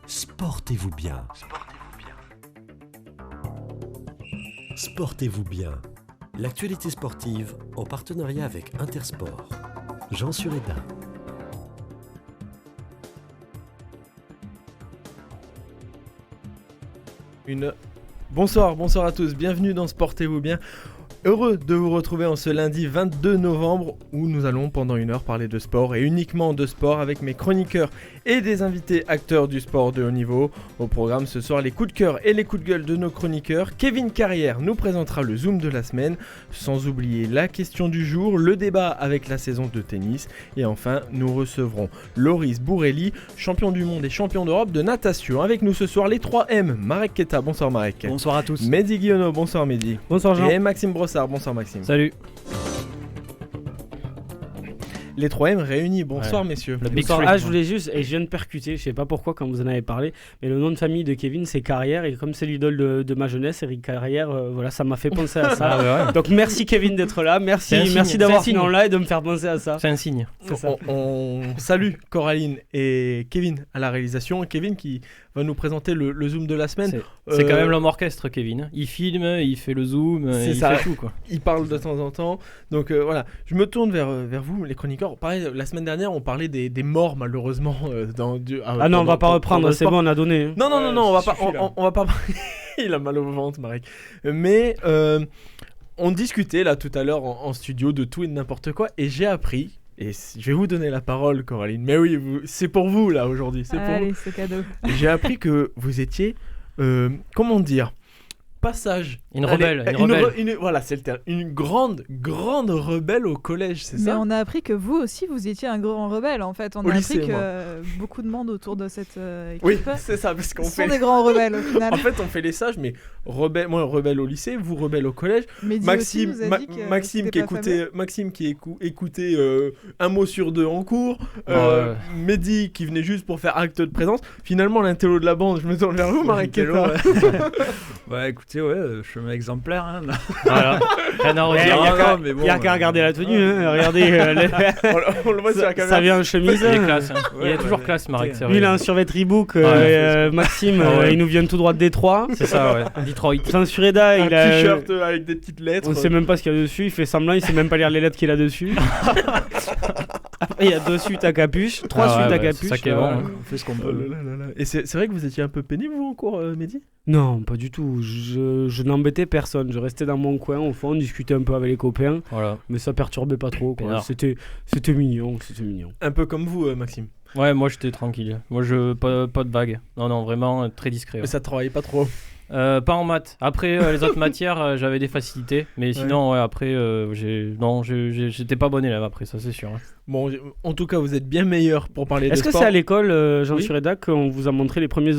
Sportez-vous bien. Sportez-vous bien. L'actualité sportive en partenariat avec Intersport. Jean Sureda. Bonsoir à tous, bienvenue dans Sportez-vous bien. Heureux de vous retrouver en ce lundi 22 novembre où nous allons pendant une heure parler de sport et uniquement de sport avec mes chroniqueurs et des invités acteurs du sport de haut niveau. Au programme ce soir, les coups de cœur et les coups de gueule de nos chroniqueurs. Kevin Carrière nous présentera le Zoom de la semaine, sans oublier la question du jour, le débat avec la saison de tennis et enfin nous recevrons Loris Bourrelli, champion du monde et champion d'Europe de natation. Avec nous ce soir les 3M, Marek Keta, bonsoir Marek. Bonsoir à tous. Mehdi Guillonneau, bonsoir Mehdi. Bonsoir Jean. Et Maxime Brossard, bonsoir Maxime. Salut. Les 3M réunis, bonsoir messieurs. Bonsoir. Je voulais juste, et je viens de percuter, je sais pas pourquoi quand vous en avez parlé, mais le nom de famille de Kevin c'est Carrière, et comme c'est l'idole de ma jeunesse, Eric Carrière, voilà, ça m'a fait penser à ça. Donc merci Kevin d'être là, merci d'avoir fini en là et de me faire penser à ça. C'est un signe. On salue Coraline et Kevin à la réalisation. Kevin qui va nous présenter le Zoom de la semaine. C'est quand même l'homme orchestre Kevin. Il filme, il fait le Zoom, il fait tout quoi. Il parle de temps en temps. Donc voilà, je me tourne vers vous les chroniqueurs. Pareil, la semaine dernière on parlait des morts malheureusement on va pas reprendre, c'est bon, on a donné. Non, on va pas il a mal au ventre Marek. Mais on discutait là tout à l'heure en studio de tout et de n'importe quoi et j'ai appris. Et je vais vous donner la parole, Coraline. Mais oui, c'est pour vous là aujourd'hui. Allez, c'est cadeau. J'ai appris que vous étiez, comment dire, passage. Une rebelle. Voilà, c'est le terme. Une grande rebelle au collège, c'est ça ? Mais on a appris que vous aussi, vous étiez un grand rebelle en fait. On a lycée, appris que beaucoup de monde autour de cette équipe. Oui, c'est ça, parce qu'on sont des grands rebelles au final. En fait, on fait les sages, mais moi rebelle au lycée, vous rebelle au collège. Mais Maxime, aussi, vous a dit que Maxime qui écoutait un mot sur deux en cours. Mehdi qui venait juste pour faire acte de présence. Finalement, l'intello de la bande, je me tourne vers vous, Marek Keta. Bah écoutez, chemin exemplaire. Hein. Voilà. Il n'y a qu'à regarder la tenue. Regardez, on le voit sur la caméra. Ça vient en chemise. Il est classe. Il est toujours classe, Marek. Lui, il a un survêt Reebok. Maxime, il nous vient tout droit de Détroit. C'est ça, ouais. Detroit. Jean Sureda, il a un t-shirt avec des petites lettres. On sait même pas ce qu'il y a dessus. Il fait semblant, il sait même pas lire les lettres qu'il a dessus. Après, il y a 2 suites à capuche, 3 suites à capuche. C'est ça qui est bon. On fait ce qu'on peut. Et c'est vrai que vous étiez un peu pénible vous en cours, Mehdi ? Non, pas du tout. Je n'embêtais personne. Je restais dans mon coin, au fond, on discutait un peu avec les copains. Voilà. Mais ça perturbait pas trop, quoi. C'était mignon. Un peu comme vous, Maxime. Ouais, moi j'étais tranquille. Moi, pas de vague. Non, vraiment très discret. Mais ça travaillait pas trop. Pas en maths. Après, les autres matières, j'avais des facilités. Mais sinon, après, j'étais pas bon élève après, ça c'est sûr. Hein. Bon, en tout cas, vous êtes bien meilleur pour parler de sport. Est-ce que c'est à l'école, Jean Sureda, qu'on vous a montré les premiers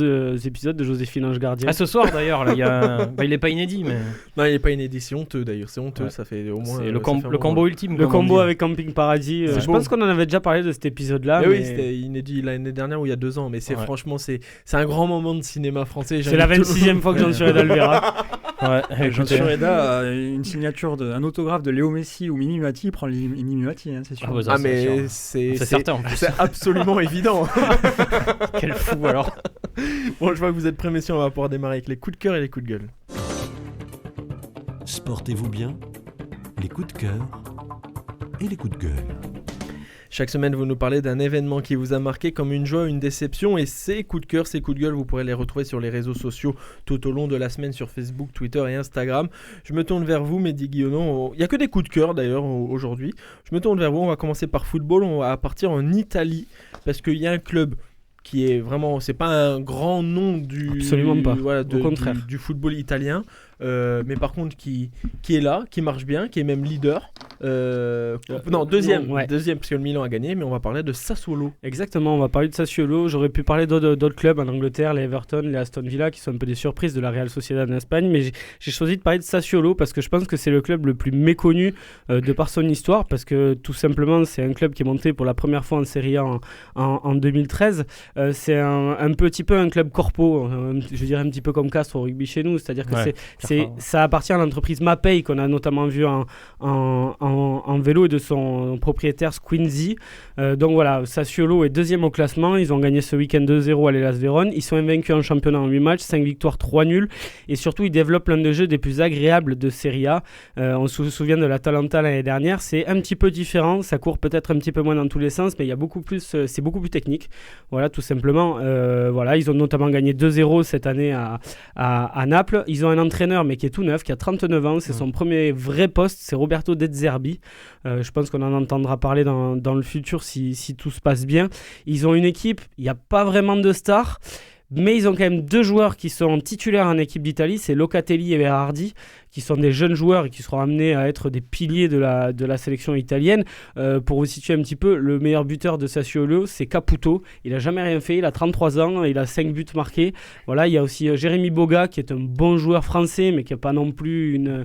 épisodes de Joséphine Ange Gardien ? Ah, ce soir d'ailleurs, là, il est pas inédit. Mais... Non, il est pas inédit, c'est honteux d'ailleurs. C'est honteux, ça fait au moins. C'est le combo ultime. Le combo avec Camping Paradis. Je pense qu'on en avait déjà parlé de cet épisode-là. Mais oui, c'était inédit l'année dernière ou il y a 2 ans. Mais franchement, c'est un grand moment de cinéma français. C'est la 26e fois que Jean Sureda le verra. Jean Sureda a une signature, un autographe de Léo Messi ou Mimi Mati. Il prend Mimi Mati, c'est sûr. Mais c'est certain en plus. C'est absolument évident. Quel fou alors. Bon, je vois que vous êtes prêts, messieurs, on va pouvoir démarrer avec les coups de cœur et les coups de gueule. Sportez-vous bien, les coups de cœur et les coups de gueule. Chaque semaine, vous nous parlez d'un événement qui vous a marqué comme une joie, une déception, et ces coups de cœur, ces coups de gueule, vous pourrez les retrouver sur les réseaux sociaux tout au long de la semaine sur Facebook, Twitter et Instagram. Je me tourne vers vous, Mehdi Guillonneau. Il n'y a que des coups de cœur d'ailleurs aujourd'hui. Je me tourne vers vous, on va commencer par football, on va partir en Italie, parce qu'il y a un club qui est vraiment, c'est pas un grand nom absolument pas. Au contraire. Du football italien, mais par contre qui est là, qui marche bien, qui est même leader. Deuxième, parce que le Milan a gagné, mais on va parler de Sassuolo. Exactement, on va parler de Sassuolo. J'aurais pu parler d'autres clubs en Angleterre, les Everton, les Aston Villa, qui sont un peu des surprises de la Real Sociedad en Espagne, mais j'ai choisi de parler de Sassuolo parce que je pense que c'est le club le plus méconnu de par son histoire, parce que tout simplement c'est un club qui est monté pour la première fois en Serie A en 2013. C'est un petit peu un club corpo, je dirais un petit peu comme Castres au rugby chez nous, c'est-à-dire que Ça appartient à l'entreprise Mapei qu'on a notamment vu en vélo et de son propriétaire Squinzi. Donc voilà, Sassuolo est deuxième au classement. Ils ont gagné ce week-end 2-0 à l'Hellas Vérone. Ils sont invaincus en championnat en 8 matchs, 5 victoires, 3 nuls. Et surtout, ils développent l'un des jeux des plus agréables de Serie A. On se souvient de l'Atalanta l'année dernière. C'est un petit peu différent. Ça court peut-être un petit peu moins dans tous les sens, mais il y a beaucoup plus, c'est beaucoup plus technique. Voilà, tout simplement. Voilà, ils ont notamment gagné 2-0 cette année à Naples. Ils ont un entraîneur, mais qui est tout neuf, qui a 39 ans. C'est son premier vrai poste. C'est Roberto De Zerbi. Je pense qu'on en entendra parler dans le futur si tout se passe bien. Ils ont une équipe, il n'y a pas vraiment de stars, mais ils ont quand même 2 joueurs qui sont titulaires en équipe d'Italie, c'est Locatelli et Berardi, qui sont des jeunes joueurs et qui seront amenés à être des piliers de la sélection italienne. Pour vous situer un petit peu, le meilleur buteur de Sassuolo, c'est Caputo. Il n'a jamais rien fait, il a 33 ans, il a 5 buts marqués. Voilà, il y a aussi Jérémy Boga, qui est un bon joueur français, mais qui n'est pas non plus une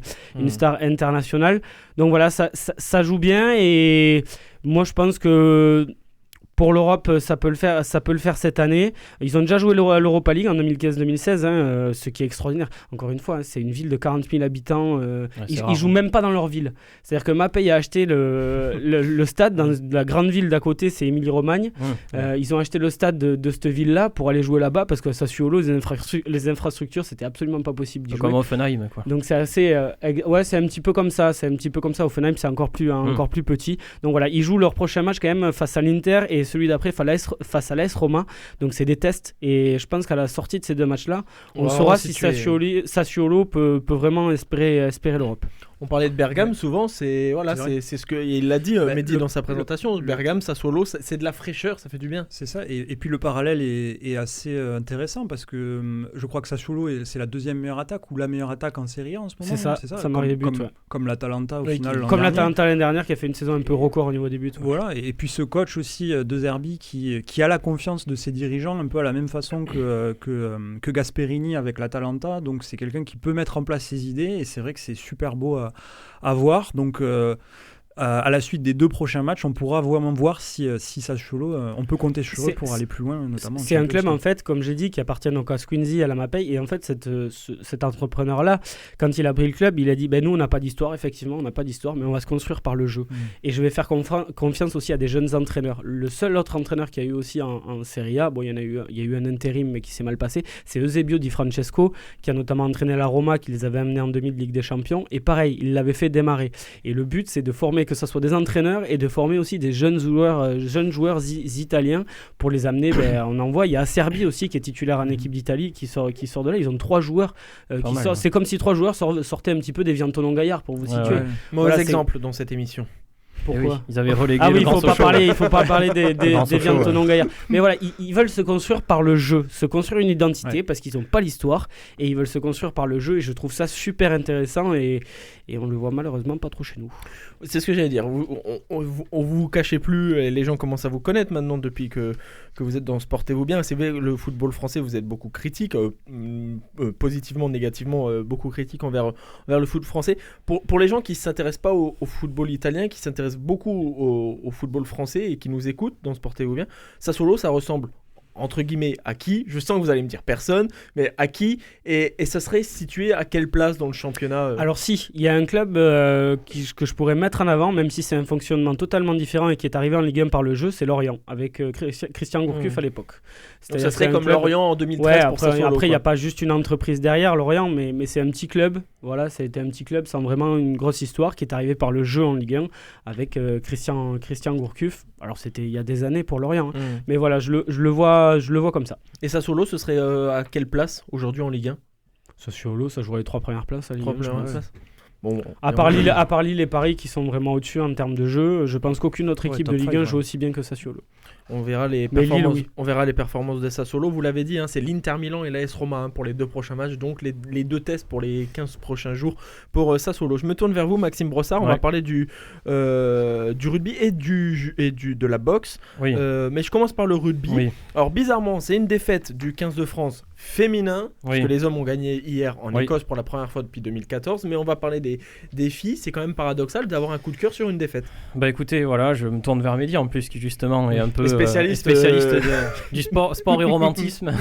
star internationale. Donc voilà, ça joue bien et moi je pense que pour l'Europe, ça peut le faire cette année. Ils ont déjà joué l'Europa League en 2015-2016, ce qui est extraordinaire. Encore une fois, c'est une ville de 40 000 habitants. Ils jouent même pas dans leur ville. C'est-à-dire que Mapei a acheté le stade dans la grande ville d'à côté, c'est Émilie-Romagne. Ils ont acheté le stade de cette ville-là pour aller jouer là-bas parce que Sassuolo, les infrastructures, c'était absolument pas possible d'y jouer. Comme Offenheim, quoi. Donc c'est assez, c'est un petit peu comme ça. Offenheim, c'est encore plus petit. Donc voilà, ils jouent leur prochain match quand même face à l'Inter et celui d'après face à l'AS Roma. Donc c'est des tests et je pense qu'à la sortie de ces 2 matchs-là, on saura si Sassuolo peut vraiment espérer l'Europe. On parlait de Bergame souvent, c'est ce que il l'a dit Mehdi dans sa présentation. Bergame, Sassuolo, c'est de la fraîcheur, ça fait du bien. C'est ça, et puis le parallèle est assez intéressant parce que je crois que Sassuolo c'est la 2e meilleure attaque ou la meilleure attaque en Série A en ce moment. C'est ça marque des buts. Comme l'Atalanta au final. Comme l'Atalanta l'année dernière qui a fait une saison un peu record au niveau des buts. Voilà, et puis ce coach aussi De Zerbi qui a la confiance de ses dirigeants un peu à la même façon que Gasperini avec l'Atalanta. Donc c'est quelqu'un qui peut mettre en place ses idées et c'est vrai que c'est super beau à voir. Donc à la suite des 2 prochains matchs, on pourra vraiment voir si Sassuolo, on peut compter sur eux pour aller plus loin, notamment. C'est un club en fait, comme j'ai dit, qui appartient donc à Squinzi, à la Mapei, et en fait cet entrepreneur-là, quand il a pris le club, il a dit nous on n'a pas d'histoire, effectivement on n'a pas d'histoire, mais on va se construire par le jeu. Et je vais faire confiance aussi à des jeunes entraîneurs. Le seul autre entraîneur qu'il y a eu aussi en Serie A, il y a eu un intérim mais qui s'est mal passé, c'est Eusebio Di Francesco, qui a notamment entraîné la Roma, qui les avait amenés en demi de Ligue des Champions, et pareil, il l'avait fait démarrer. Et le but c'est de former que ce soit des entraîneurs et de former aussi des jeunes joueurs italiens pour les amener. On en voit, il y a Acerbi aussi qui est titulaire en équipe d'Italie qui sort de là. Ils ont 3 joueurs qui sortent. C'est comme si 3 joueurs sortaient un petit peu des Viantonin Gaillard pour vous situer. Mauvais exemple dans cette émission. Pourquoi Ils avaient relégué il faut pas parler des Viantonin Gaillard. Mais voilà, ils veulent se construire par le jeu, se construire une identité parce qu'ils n'ont pas l'histoire et ils veulent se construire par le jeu et je trouve ça super intéressant et on le voit malheureusement pas trop chez nous. C'est ce que j'allais dire. On vous cachez plus, les gens commencent à vous connaître maintenant depuis que vous êtes dans Sportez-vous bien. C'est vrai, le football français, vous êtes beaucoup critique, positivement, négativement, beaucoup critique envers le foot français. Pour les gens qui ne s'intéressent pas au football italien, qui s'intéressent beaucoup au football français et qui nous écoutent dans Sportez-vous bien, Sassuolo, ça ressemble entre guillemets à qui? Je sens que vous allez me dire personne, mais à qui? Et ça serait situé à quelle place dans le championnat? Alors si, il y a un club que je pourrais mettre en avant, même si c'est un fonctionnement totalement différent et qui est arrivé en Ligue 1 par le jeu, c'est Lorient, avec Christian Gourcuff à l'époque. Donc ça serait comme Lorient en 2013 pour Sassuolo. Après, il n'y a pas juste une entreprise derrière Lorient, mais c'est un petit club. Voilà, ça a été un petit club sans vraiment une grosse histoire qui est arrivé par le jeu en Ligue 1 avec Christian Gourcuff. Alors c'était il y a des années pour Lorient, mais voilà, je le vois comme ça. Et Sassuolo, ce serait à quelle place aujourd'hui en Ligue 1? Sassuolo, ça jouerait les 3 premières places à Ligue 1. Bon, à part Lille et Paris qui sont vraiment au-dessus en termes de jeu, je pense qu'aucune autre équipe de Ligue 1 joue aussi bien que Sassuolo. On verra les performances de Sassuolo. Vous l'avez dit, c'est l'Inter Milan et l'AS Roma pour les 2 prochains matchs. Donc les 2 tests pour les 15 prochains jours pour Sassuolo. Je me tourne vers vous, Maxime Brossard. On va parler du rugby et de la boxe. Oui. Mais je commence par le rugby. Oui. Alors bizarrement, c'est une défaite du 15 de France féminin, parce que les hommes ont gagné hier en Écosse pour la première fois depuis 2014. Mais on va parler des filles. C'est quand même paradoxal d'avoir un coup de cœur sur une défaite. Bah écoutez, voilà, je me tourne vers Mehdi en plus qui justement est un peu spécialiste, du sport et romantisme.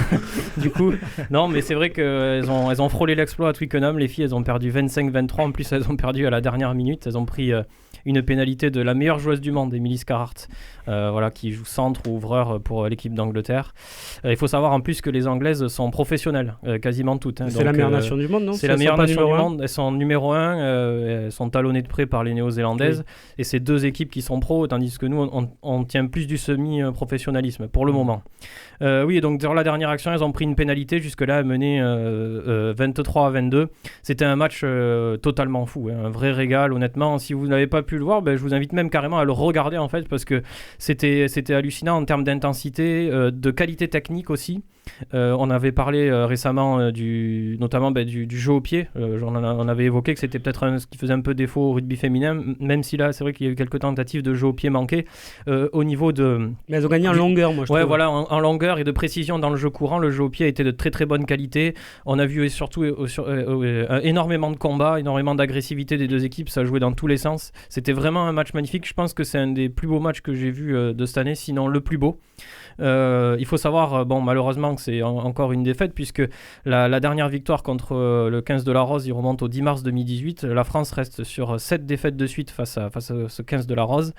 Du coup, non, mais c'est vrai qu'elles ont frôlé l'exploit à Twickenham. Les filles, elles ont perdu 25-23. En plus, elles ont perdu à la dernière minute. Elles ont pris une pénalité de la meilleure joueuse du monde, Emily Scarhart, qui joue centre ou ouvreur pour l'équipe d'Angleterre. Il faut savoir en plus que les Anglaises sont professionnelles, quasiment toutes. C'est la meilleure nation du monde, non? C'est la meilleure nation du monde. Elles sont numéro 1, elles sont talonnées de près par les Néo-Zélandaises. Oui. Et c'est 2 équipes qui sont pros, tandis que nous, on tient plus du semi-professionnalisme pour le moment. Oui, et donc dans la dernière action, elles ont pris une pénalité. Jusque-là, elles menaient 23-22. C'était un match totalement fou, un vrai régal, honnêtement. Si vous n'avez pas pu le voir, je vous invite même carrément à le regarder, en fait, parce que c'était hallucinant en termes d'intensité, de qualité technique aussi. On avait parlé récemment notamment du jeu au pied. On avait évoqué que c'était peut-être ce qui faisait un peu défaut au rugby féminin, même si là c'est vrai qu'il y a eu quelques tentatives de jeu au pied manquées au niveau de... Mais elles ont gagné en longueur, moi je trouve. Voilà, en longueur et de précision dans le jeu courant. Le jeu au pied était de très très bonne qualité. On a vu surtout énormément de combats, énormément d'agressivité des 2 équipes. Ça jouait dans tous les sens. C'était vraiment un match magnifique. Je pense que c'est un des plus beaux matchs que j'ai vu de cette année, sinon le plus beau. Il faut savoir, malheureusement, que c'est encore une défaite, puisque la dernière victoire contre le 15 de la Rose, il remonte au 10 mars 2018. La France reste sur 7 défaites de suite face à ce 15 de la Rose.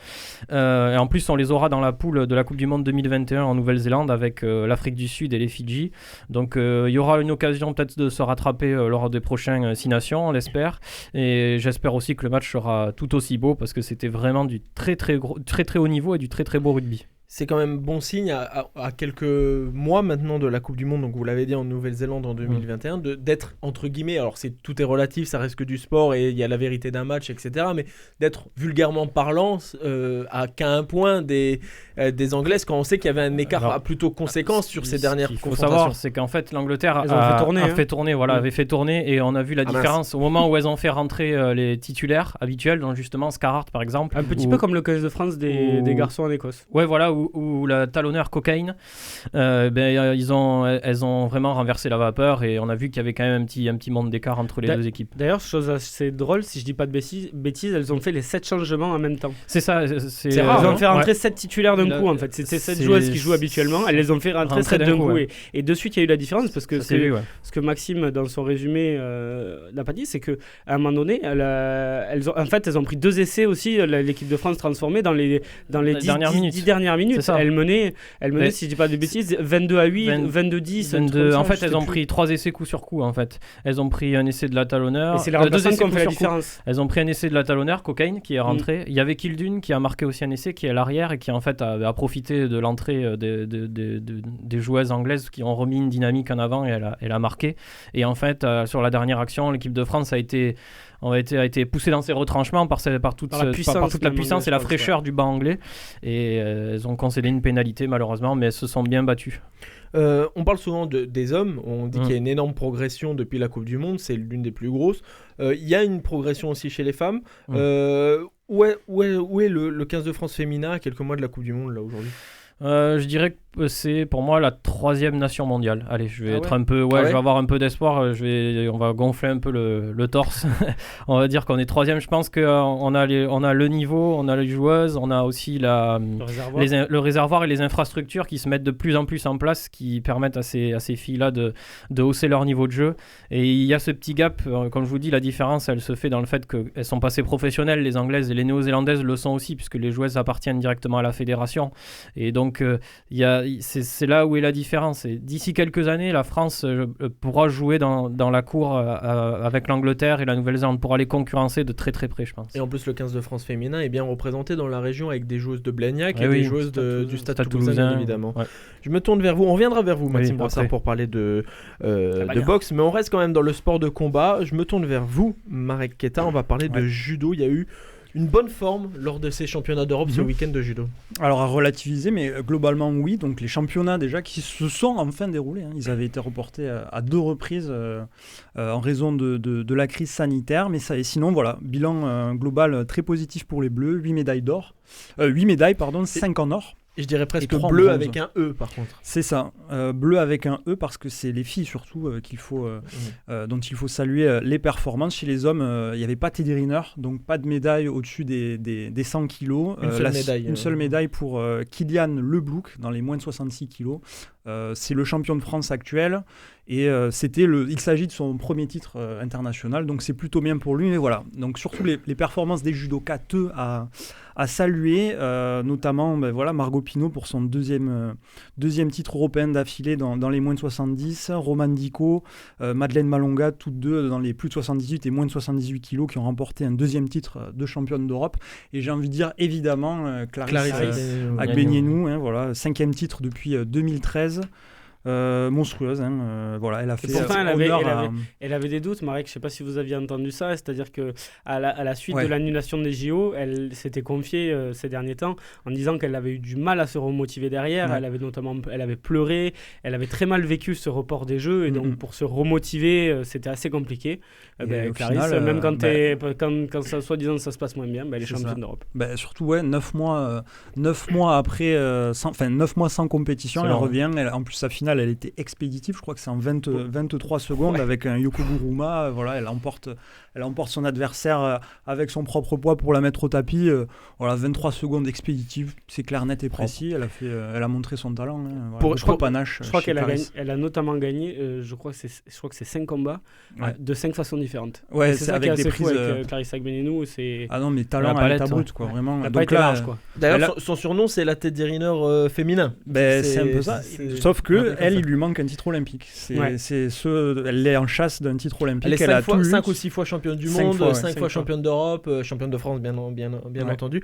Et en plus, on les aura dans la poule de la Coupe du Monde 2021 en Nouvelle-Zélande avec l'Afrique du Sud et les Fidji. Donc, il y aura une occasion peut-être de se rattraper lors des prochains 6 nations, on l'espère. Et j'espère aussi que le match sera tout aussi beau, parce que c'était vraiment du très très haut niveau et du très très beau rugby. C'est quand même bon signe à quelques mois maintenant de la Coupe du Monde, donc vous l'avez dit, en Nouvelle-Zélande en 2021, d'être entre guillemets, alors tout est relatif, ça reste que du sport et il y a la vérité d'un match, etc., mais d'être vulgairement parlant qu'à un point des Anglaises, quand on sait qu'il y avait un écart plutôt conséquent sur ces dernières confrontations. Ce qu'il faut savoir, c'est qu'en fait l'Angleterre avait fait tourner, et on a vu la différence au moment où elles ont fait rentrer les titulaires habituels, donc justement Scarhart par exemple. Un petit peu comme le 15 de France des garçons en Écosse. Ouais, voilà, où la talonneur Cocaine, elles ont vraiment renversé la vapeur, et on a vu qu'il y avait quand même un petit monde d'écart entre les 2 équipes. D'ailleurs, chose assez drôle, si je dis pas de bêtises, elles ont fait les 7 changements en même temps. C'est ça, c'est rare. Elles ont fait rentrer 7 titulaires d'un coup, en fait. C'était 7 joueuses qui jouent habituellement, elles les ont fait rentrer 7 d'un coup. Et de suite, il y a eu la différence, parce que ce que Maxime, dans son résumé, n'a pas dit, c'est qu'à un moment donné, elles ont pris 2 essais aussi, l'équipe de France transformée dans les 10 dernières minutes. Elle menait, si je dis pas de bêtises, 22-8, 22-10. En fait, elles ont pris 3 essais coup sur coup. En fait, elles ont pris un essai de la talonneur. Et c'est la remplaçante qui ont fait la différence. Elles ont pris un essai de la talonneur, Cocaine, qui est rentré. Il y avait Kildune qui a marqué aussi un essai, qui est à l'arrière, et qui en fait a profité de l'entrée des joueuses anglaises qui ont remis une dynamique en avant, et elle a marqué. Et en fait, sur la dernière action, l'équipe de France a été poussée dans ses retranchements par toute la puissance et la fraîcheur du banc anglais, et elles ont concédé une pénalité malheureusement, mais elles se sont bien battues. On parle souvent des hommes, on dit qu'il y a une énorme progression depuis la Coupe du Monde, c'est l'une des plus grosses. Il y a une progression aussi chez les femmes. Où est le 15 de France féminin à quelques mois de la Coupe du Monde là aujourd'hui? Je dirais que c'est pour moi la 3e nation mondiale. Allez, je vais être un peu, je vais avoir un peu d'espoir. On va gonfler un peu le torse. On va dire qu'on est 3e. Je pense qu'on a le niveau, on a les joueuses, on a aussi le réservoir et les infrastructures qui se mettent de plus en plus en place, qui permettent à ces filles-là de hausser leur niveau de jeu. Et il y a ce petit gap, comme je vous dis, la différence, elle se fait dans le fait qu'elles sont passées professionnelles. Les Anglaises et les Néo-Zélandaises le sont aussi, puisque les joueuses appartiennent directement à la fédération. Et donc, c'est là où est la différence. Et d'ici quelques années, la France pourra jouer dans la cour avec l'Angleterre et la Nouvelle-Zélande, pour aller concurrencer de très très près, je pense. Et en plus, le 15 de France féminin est bien représenté dans la région, avec des joueuses de Blagnac et des joueuses du Stade Toulousain, évidemment. Ouais. Je me tourne vers vous. On reviendra vers vous, Maxime Brassard, pour parler de boxe, mais on reste quand même dans le sport de combat. Je me tourne vers vous, Marek Keta. On va parler de judo. Il y a eu une bonne forme lors de ces championnats d'Europe ce week-end de judo. Alors à relativiser, mais globalement oui. Donc les championnats déjà qui se sont enfin déroulés. Ils avaient été reportés à 2 reprises en raison de la crise sanitaire. Mais sinon voilà, bilan global très positif pour les Bleus. 8 médailles d'or. 8 médailles, 5 en or. Et je dirais presque trois en bleu bronze. avec un E par contre. C'est ça, bleu avec un E parce que c'est les filles surtout dont il faut saluer les performances. Chez les hommes, il n'y avait pas Teddy Riner, donc pas de médaille au-dessus des 100 kilos. Une seule médaille pour Kylian Leblouc dans les moins de 66 kilos. C'est le champion de France actuel et il s'agit de son premier titre international, donc c'est plutôt bien pour lui. Mais voilà, donc surtout les performances des judokas à saluer, notamment Margot Pinot pour son deuxième titre européen d'affilée dans les moins de 70, Roman Dico, Madeleine Malonga, toutes deux dans les plus de 78 et moins de 78 kilos qui ont remporté un deuxième titre de championne d'Europe. Et j'ai envie de dire évidemment Clarisse Agbenienou, 5e titre depuis 2013. Monstrueuse, elle a fait pourtant, honneur elle avait des doutes, Marek, je sais pas si vous aviez entendu ça, c'est-à-dire que à la suite de l'annulation des JO, elle s'était confiée ces derniers temps en disant qu'elle avait eu du mal à se remotiver derrière. Elle avait pleuré, elle avait très mal vécu ce report des Jeux et donc pour se remotiver c'était assez compliqué. Clarisse, final, même quand ça, soi-disant ça se passe moins bien, elle est championne d'Europe. Surtout 9 mois après 9 mois sans compétition, elle revient, en plus sa finale elle était expéditive, je crois que c'est en 23 secondes avec un Yoko Guruma, elle emporte son adversaire avec son propre poids pour la mettre au tapis, 23 secondes expéditives, c'est clair, net et précis. Elle a montré son talent, je crois panache. Je crois qu'elle a notamment gagné, je crois que c'est 5 combats de 5 façons différentes. Ouais, c'est ça avec qui est des assez prises fou avec Clarisse Agbenienou, c'est ah non mais talent à l'état brut quoi, vraiment. Donc là, large, quoi. D'ailleurs son surnom c'est la Teddy Riner féminin. C'est un peu ça, sauf que elle, il lui manque un titre olympique. Elle est en chasse d'un titre olympique. Elle est 5 ou 6 fois championne du monde, 5 fois championne d'Europe, championne de France bien entendu.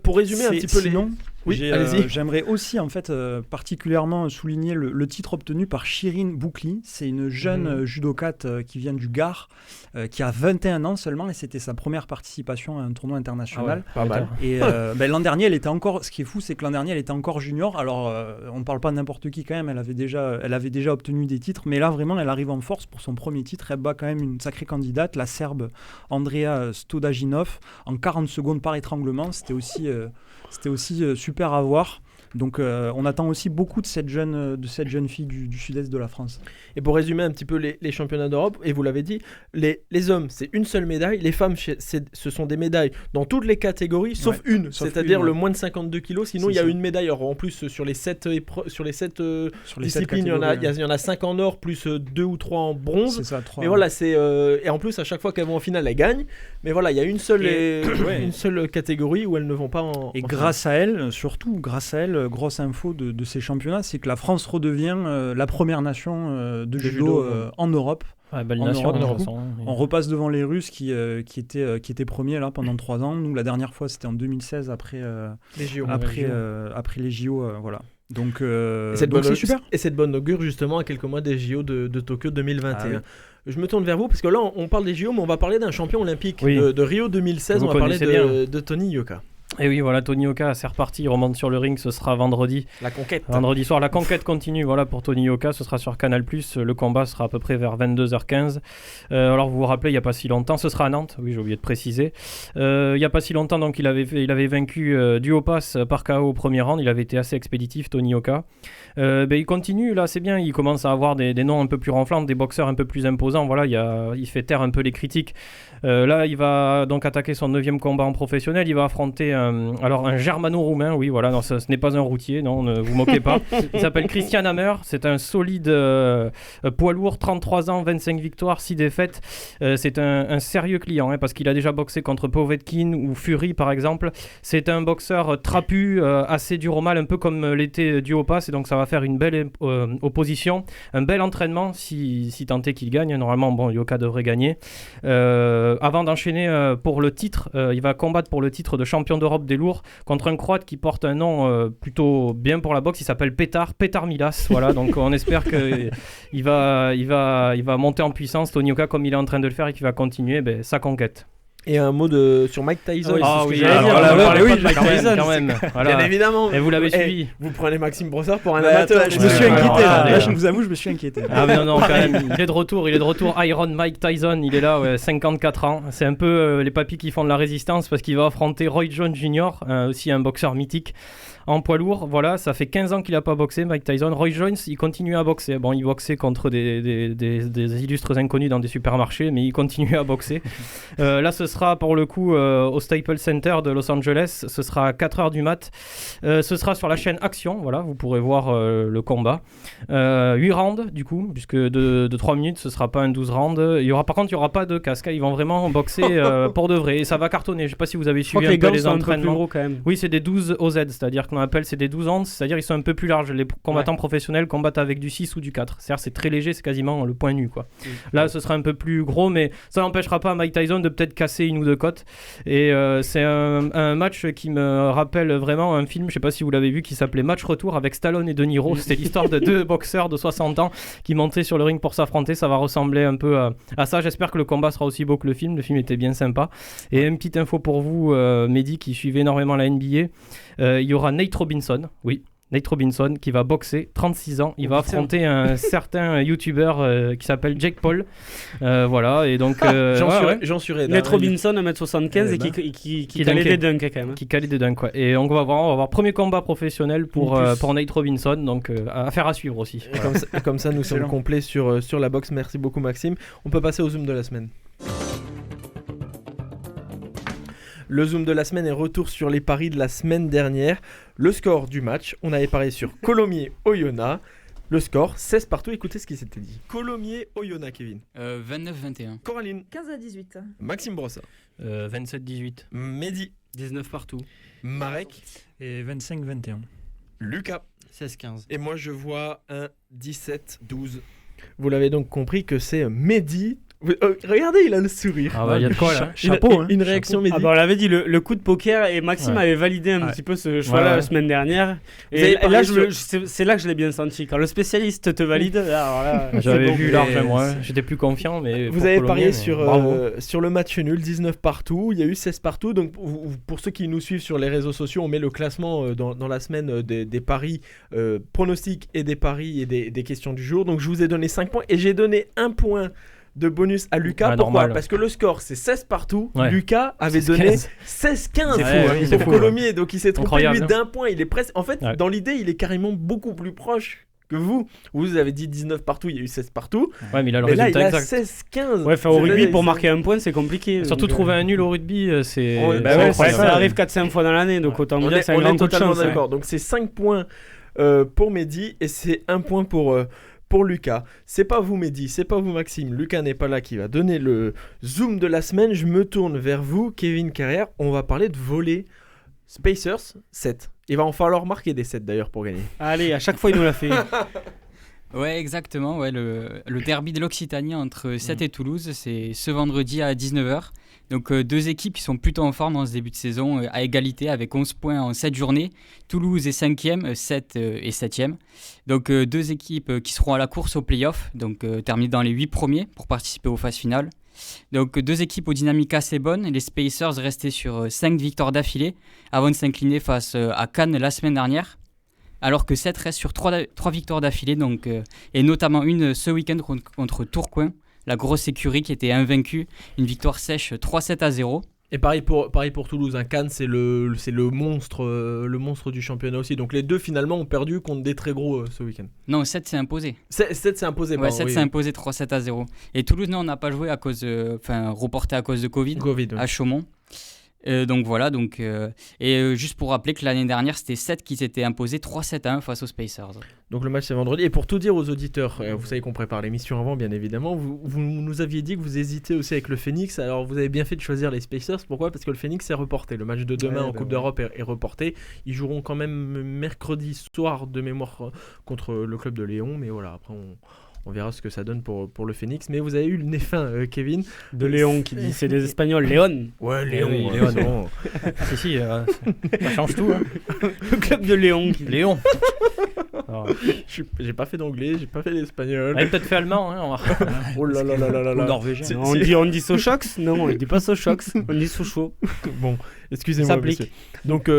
Pour résumer un petit peu j'aimerais aussi en fait particulièrement souligner le titre obtenu par Shirin Boukli. C'est une jeune judokate qui vient du Gard, qui a 21 ans seulement et c'était sa première participation à un tournoi international. Pas mal. Et l'an dernier, ce qui est fou, c'est que l'an dernier, elle était encore junior. Alors, on ne parle pas de n'importe qui quand même. Elle avait déjà obtenu des titres, mais là vraiment, elle arrive en force pour son premier titre. Elle bat quand même une sacrée candidate, la Serbe Andrea Stodajinov, en 40 secondes par étranglement. C'était aussi super à voir. Donc on attend aussi beaucoup de cette jeune fille du sud-est de la France. Et pour résumer un petit peu les championnats d'Europe, et vous l'avez dit, les hommes c'est une seule médaille, les femmes ce sont des médailles dans toutes les catégories sauf une, c'est-à-dire le moins de 52 kilos, sinon il y a une médaille. Alors, en plus sur les 7 disciplines, il y en a 5 en or plus 2 ou 3 en bronze. C'est ça, 3. Mais voilà, et en plus à chaque fois qu'elles vont en finale, elles gagnent. Mais voilà, il y a une seule catégorie où elles ne vont pas en grâce à elle, grosse info de ces championnats, c'est que la France redevient la première nation de judo en Europe. On repasse devant les Russes qui étaient premiers là pendant 3 ans. Nous, la dernière fois, c'était en 2016 après les JO. Voilà. Donc c'est super. Et cette bonne augure justement à quelques mois des JO de Tokyo 2021. Je me tourne vers vous parce que là on parle des JO, mais on va parler d'un champion olympique de Rio 2016. On va parler de Tony Yoka. Et oui, voilà, Tony Yoka, c'est reparti, il remonte sur le ring, ce sera vendredi. La conquête. Vendredi soir, la conquête continue, voilà, pour Tony Yoka, ce sera sur Canal+, le combat sera à peu près vers 22h15. Alors, vous vous rappelez, il n'y a pas si longtemps, ce sera à Nantes, oui, j'ai oublié de préciser. Il n'y a pas si longtemps, donc, il avait vaincu du haut pass par KO au premier round, il avait été assez expéditif, Tony Yoka. Il continue, là, c'est bien, il commence à avoir des noms un peu plus renflants, des boxeurs un peu plus imposants, voilà, il fait taire un peu les critiques. Là, il va donc attaquer son 9e combat en professionnel, il va affronter un germano-roumain, oui, voilà, non, ce n'est pas un routier, non, ne vous moquez pas. Il s'appelle Christian Hammer, c'est un solide poids lourd, 33 ans, 25 victoires, 6 défaites. C'est un sérieux client, parce qu'il a déjà boxé contre Povetkin ou Fury, par exemple. C'est un boxeur trapu, assez dur au mal, un peu comme l'était du haut pass, et donc ça va faire une belle opposition, un bel entraînement, si tant est qu'il gagne. Normalement, Yoka devrait gagner. Avant d'enchaîner pour le titre, il va combattre pour le titre de champion d'Europe des lourds contre un Croate qui porte un nom plutôt bien pour la boxe. Il s'appelle Petar Milas. Voilà, donc on espère qu'il va monter en puissance, Tony Yoka, comme il est en train de le faire, et qu'il va continuer sa conquête. Et un mot sur Mike Tyson. Mike Tyson quand même. Voilà. Bien évidemment. Et vous l'avez suivi. Vous prenez Maxime Brossard pour un amateur. Je me suis inquiété. Là, je vous avoue, je me suis inquiété. Ah mais non, quand même. Il est de retour. Iron Mike Tyson. Il est là, 54 ans. C'est un peu les papis qui font de la résistance parce qu'il va affronter Roy Jones Jr., aussi un boxeur mythique. En poids lourd, voilà, ça fait 15 ans qu'il n'a pas boxé, Mike Tyson. Roy Jones, il continue à boxer. Bon, il boxait contre des illustres inconnus dans des supermarchés, mais il continue à boxer. Là, ce sera pour le coup au Staples Center de Los Angeles. Ce sera à 4h du mat. Ce sera sur la chaîne Action, voilà, vous pourrez voir le combat. 8 rounds, du coup, puisque de 3 minutes, ce sera pas un 12 rounds. Par contre, il n'y aura pas de casque. Ils vont vraiment boxer pour de vrai. Et ça va cartonner. Je sais pas si vous avez suivi un peu les entraînements. Gros, quand même. Oui, c'est des 12 OZ, c'est-à-dire qu'on appelle c'est des 12 onces, c'est-à-dire ils sont un peu plus larges. Les combattants professionnels combattent avec du 6 ou du 4. C'est-à-dire c'est très léger, c'est quasiment le point nu, quoi. Là, ce sera un peu plus gros, mais ça n'empêchera pas Mike Tyson de peut-être casser une ou deux côtes. Et c'est un match qui me rappelle vraiment un film, je sais pas si vous l'avez vu, qui s'appelait Match Retour avec Stallone et De Niro. C'était l'histoire de deux boxeurs de 60 ans qui montaient sur le ring pour s'affronter. Ça va ressembler un peu à ça. J'espère que le combat sera aussi beau que le film. Le film était bien sympa. Et une petite info pour vous, Mehdi, qui suivait énormément la NBA. Il y aura Nate Robinson, Nate Robinson qui va boxer, 36 ans. Il va affronter un certain YouTuber qui s'appelle Jake Paul. Voilà, et donc. J'en suis raide. Nate Robinson, 1m75 et qui calait des dunks quand même. Qui calait des dunks, ouais. Et on va voir premier combat professionnel pour Nate Robinson, donc affaire à suivre aussi. Voilà. Comme ça, nous sommes complets sur la boxe. Merci beaucoup, Maxime. On peut passer au Zoom de la semaine. Le Zoom de la semaine est retour sur les paris de la semaine dernière. Le score du match, on avait parié sur Colomiers-Oyonnax. Le score, 16 partout. Écoutez ce qui s'était dit. Colomiers-Oyonnax, Kevin. 29-21. Coraline. 15-18. Maxime Brossa. 27-18. Mehdi. 19 partout. Marek. Et 25-21. Lucas. 16-15. Et moi, je vois un 17-12. Vous l'avez donc compris que c'est Mehdi. Regardez, il a le sourire. Ah bah, il y a de quoi là. Chapeau, une réaction Mehdi. Ah bah on l'avait dit, le coup de poker, et Maxime avait validé un petit peu ce choix-là la semaine dernière. Et là, c'est là que je l'ai bien senti. Quand le spécialiste te valide, alors là, j'avais vu largement, j'étais plus confiant. Mais vous avez parié sur le match nul, 19 partout. Il y a eu 16 partout. Donc pour ceux qui nous suivent sur les réseaux sociaux, on met le classement dans la semaine des paris pronostics et des paris et des questions du jour. Donc je vous ai donné 5 points et j'ai donné 1 point de bonus à Lucas. Pourquoi ? Normal. Parce que le score c'est 16 partout. Ouais. Lucas avait donné 16-15 pour Colomiers, donc il s'est trompé lui d'1 point. Il est presque. En fait, dans l'idée, il est carrément beaucoup plus proche que vous. Vous avez dit 19 partout, il y a eu 16 partout. Ouais, mais il a le résultat exact. Là, il a 16-15. Ouais, au rugby, pour marquer un point, c'est compliqué. Surtout trouver un nul au rugby, c'est. Ça arrive 4-5 fois dans l'année, donc autant dire que c'est un grand coup de chance. D'accord. Donc c'est 5 points pour Mehdi et c'est 1 point pour Lucas. C'est pas vous Mehdi, c'est pas vous Maxime, Lucas n'est pas là qui va donner le zoom de la semaine. Je me tourne vers vous, Kevin Carrière. On va parler de volley. Spacers 7. Il va en falloir marquer des 7 d'ailleurs pour gagner. Allez, à chaque fois il nous l'a fait. Ouais, exactement. Ouais, le derby de l'Occitanie entre Sète et Toulouse, c'est ce vendredi à 19h. Donc deux équipes qui sont plutôt en forme dans ce début de saison, à égalité avec 11 points en 7 journées. Toulouse est 5e, Sète est 7e. Donc deux équipes qui seront à la course au play-off, donc terminer dans les 8 premiers pour participer aux phases finales. Donc deux équipes aux dynamiques assez bonnes. Les Spacers restaient sur 5 victoires d'affilée avant de s'incliner face à Cannes la semaine dernière. Alors que Sète reste sur 3 victoires d'affilée, donc, et notamment une ce week-end contre Tourcoing, la grosse écurie qui était invaincue, une victoire sèche 3-7-0. Et pareil pour Toulouse, Cannes c'est le monstre du championnat aussi. Donc les deux finalement ont perdu contre des très gros ce week-end. Non, Sète s'est imposé. Sète s'est imposé. Ouais, Sète s'est imposé 3-7-0. Et Toulouse, non, on n'a pas joué reporté à cause de Covid. À Chaumont. Donc voilà, juste pour rappeler que l'année dernière c'était Sète qui s'était imposé 3-7-1 face aux Spacers. Donc le match c'est vendredi. Et pour tout dire aux auditeurs, vous savez qu'on prépare l'émission avant bien évidemment, vous nous aviez dit que vous hésitez aussi avec le Phoenix. Alors vous avez bien fait de choisir les Spacers. Pourquoi ? Parce que le Phoenix est reporté. Le match de demain en Coupe d'Europe est reporté. Ils joueront quand même mercredi soir de mémoire contre le club de Léon. Mais voilà, après on verra ce que ça donne pour le Phoenix. Mais vous avez eu le nez fin, Kevin. De Léon qui dit c'est des Espagnols. Léon. Ouais, Léon. Oui, Léon. Si, ça change tout. Hein. Le club de Léon. Léon. J'ai pas fait d'anglais, j'ai pas fait d'espagnol. On a peut-être fait allemand. Hein, oh là là là là là. Norvégien. On dit Sochox ? Non, on dit pas Sochox. On dit Sochaux. Bon, excusez-moi. Monsieur. Donc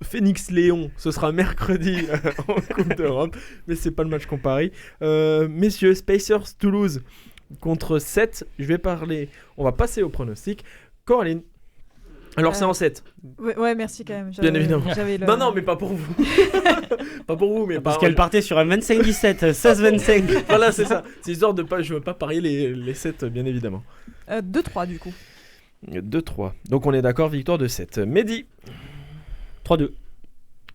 Phoenix-Léon, ce sera mercredi en Coupe d'Europe, mais c'est pas le match qu'on parie. Messieurs, Spacers-Toulouse contre Sète. On va passer au pronostic. Coraline. Alors c'est en 7. Ouais, merci quand même. Bien évidemment. J'avais le... Non, mais pas pour vous. Pas pour vous, mais Parce par- qu'elle partait sur un 25-17, 16-25. Voilà, c'est ça. C'est histoire de pas. Je veux pas parier les 7, bien évidemment. 2-3 du coup. 2-3. Donc on est d'accord, victoire de 7. Mehdi. 3-2.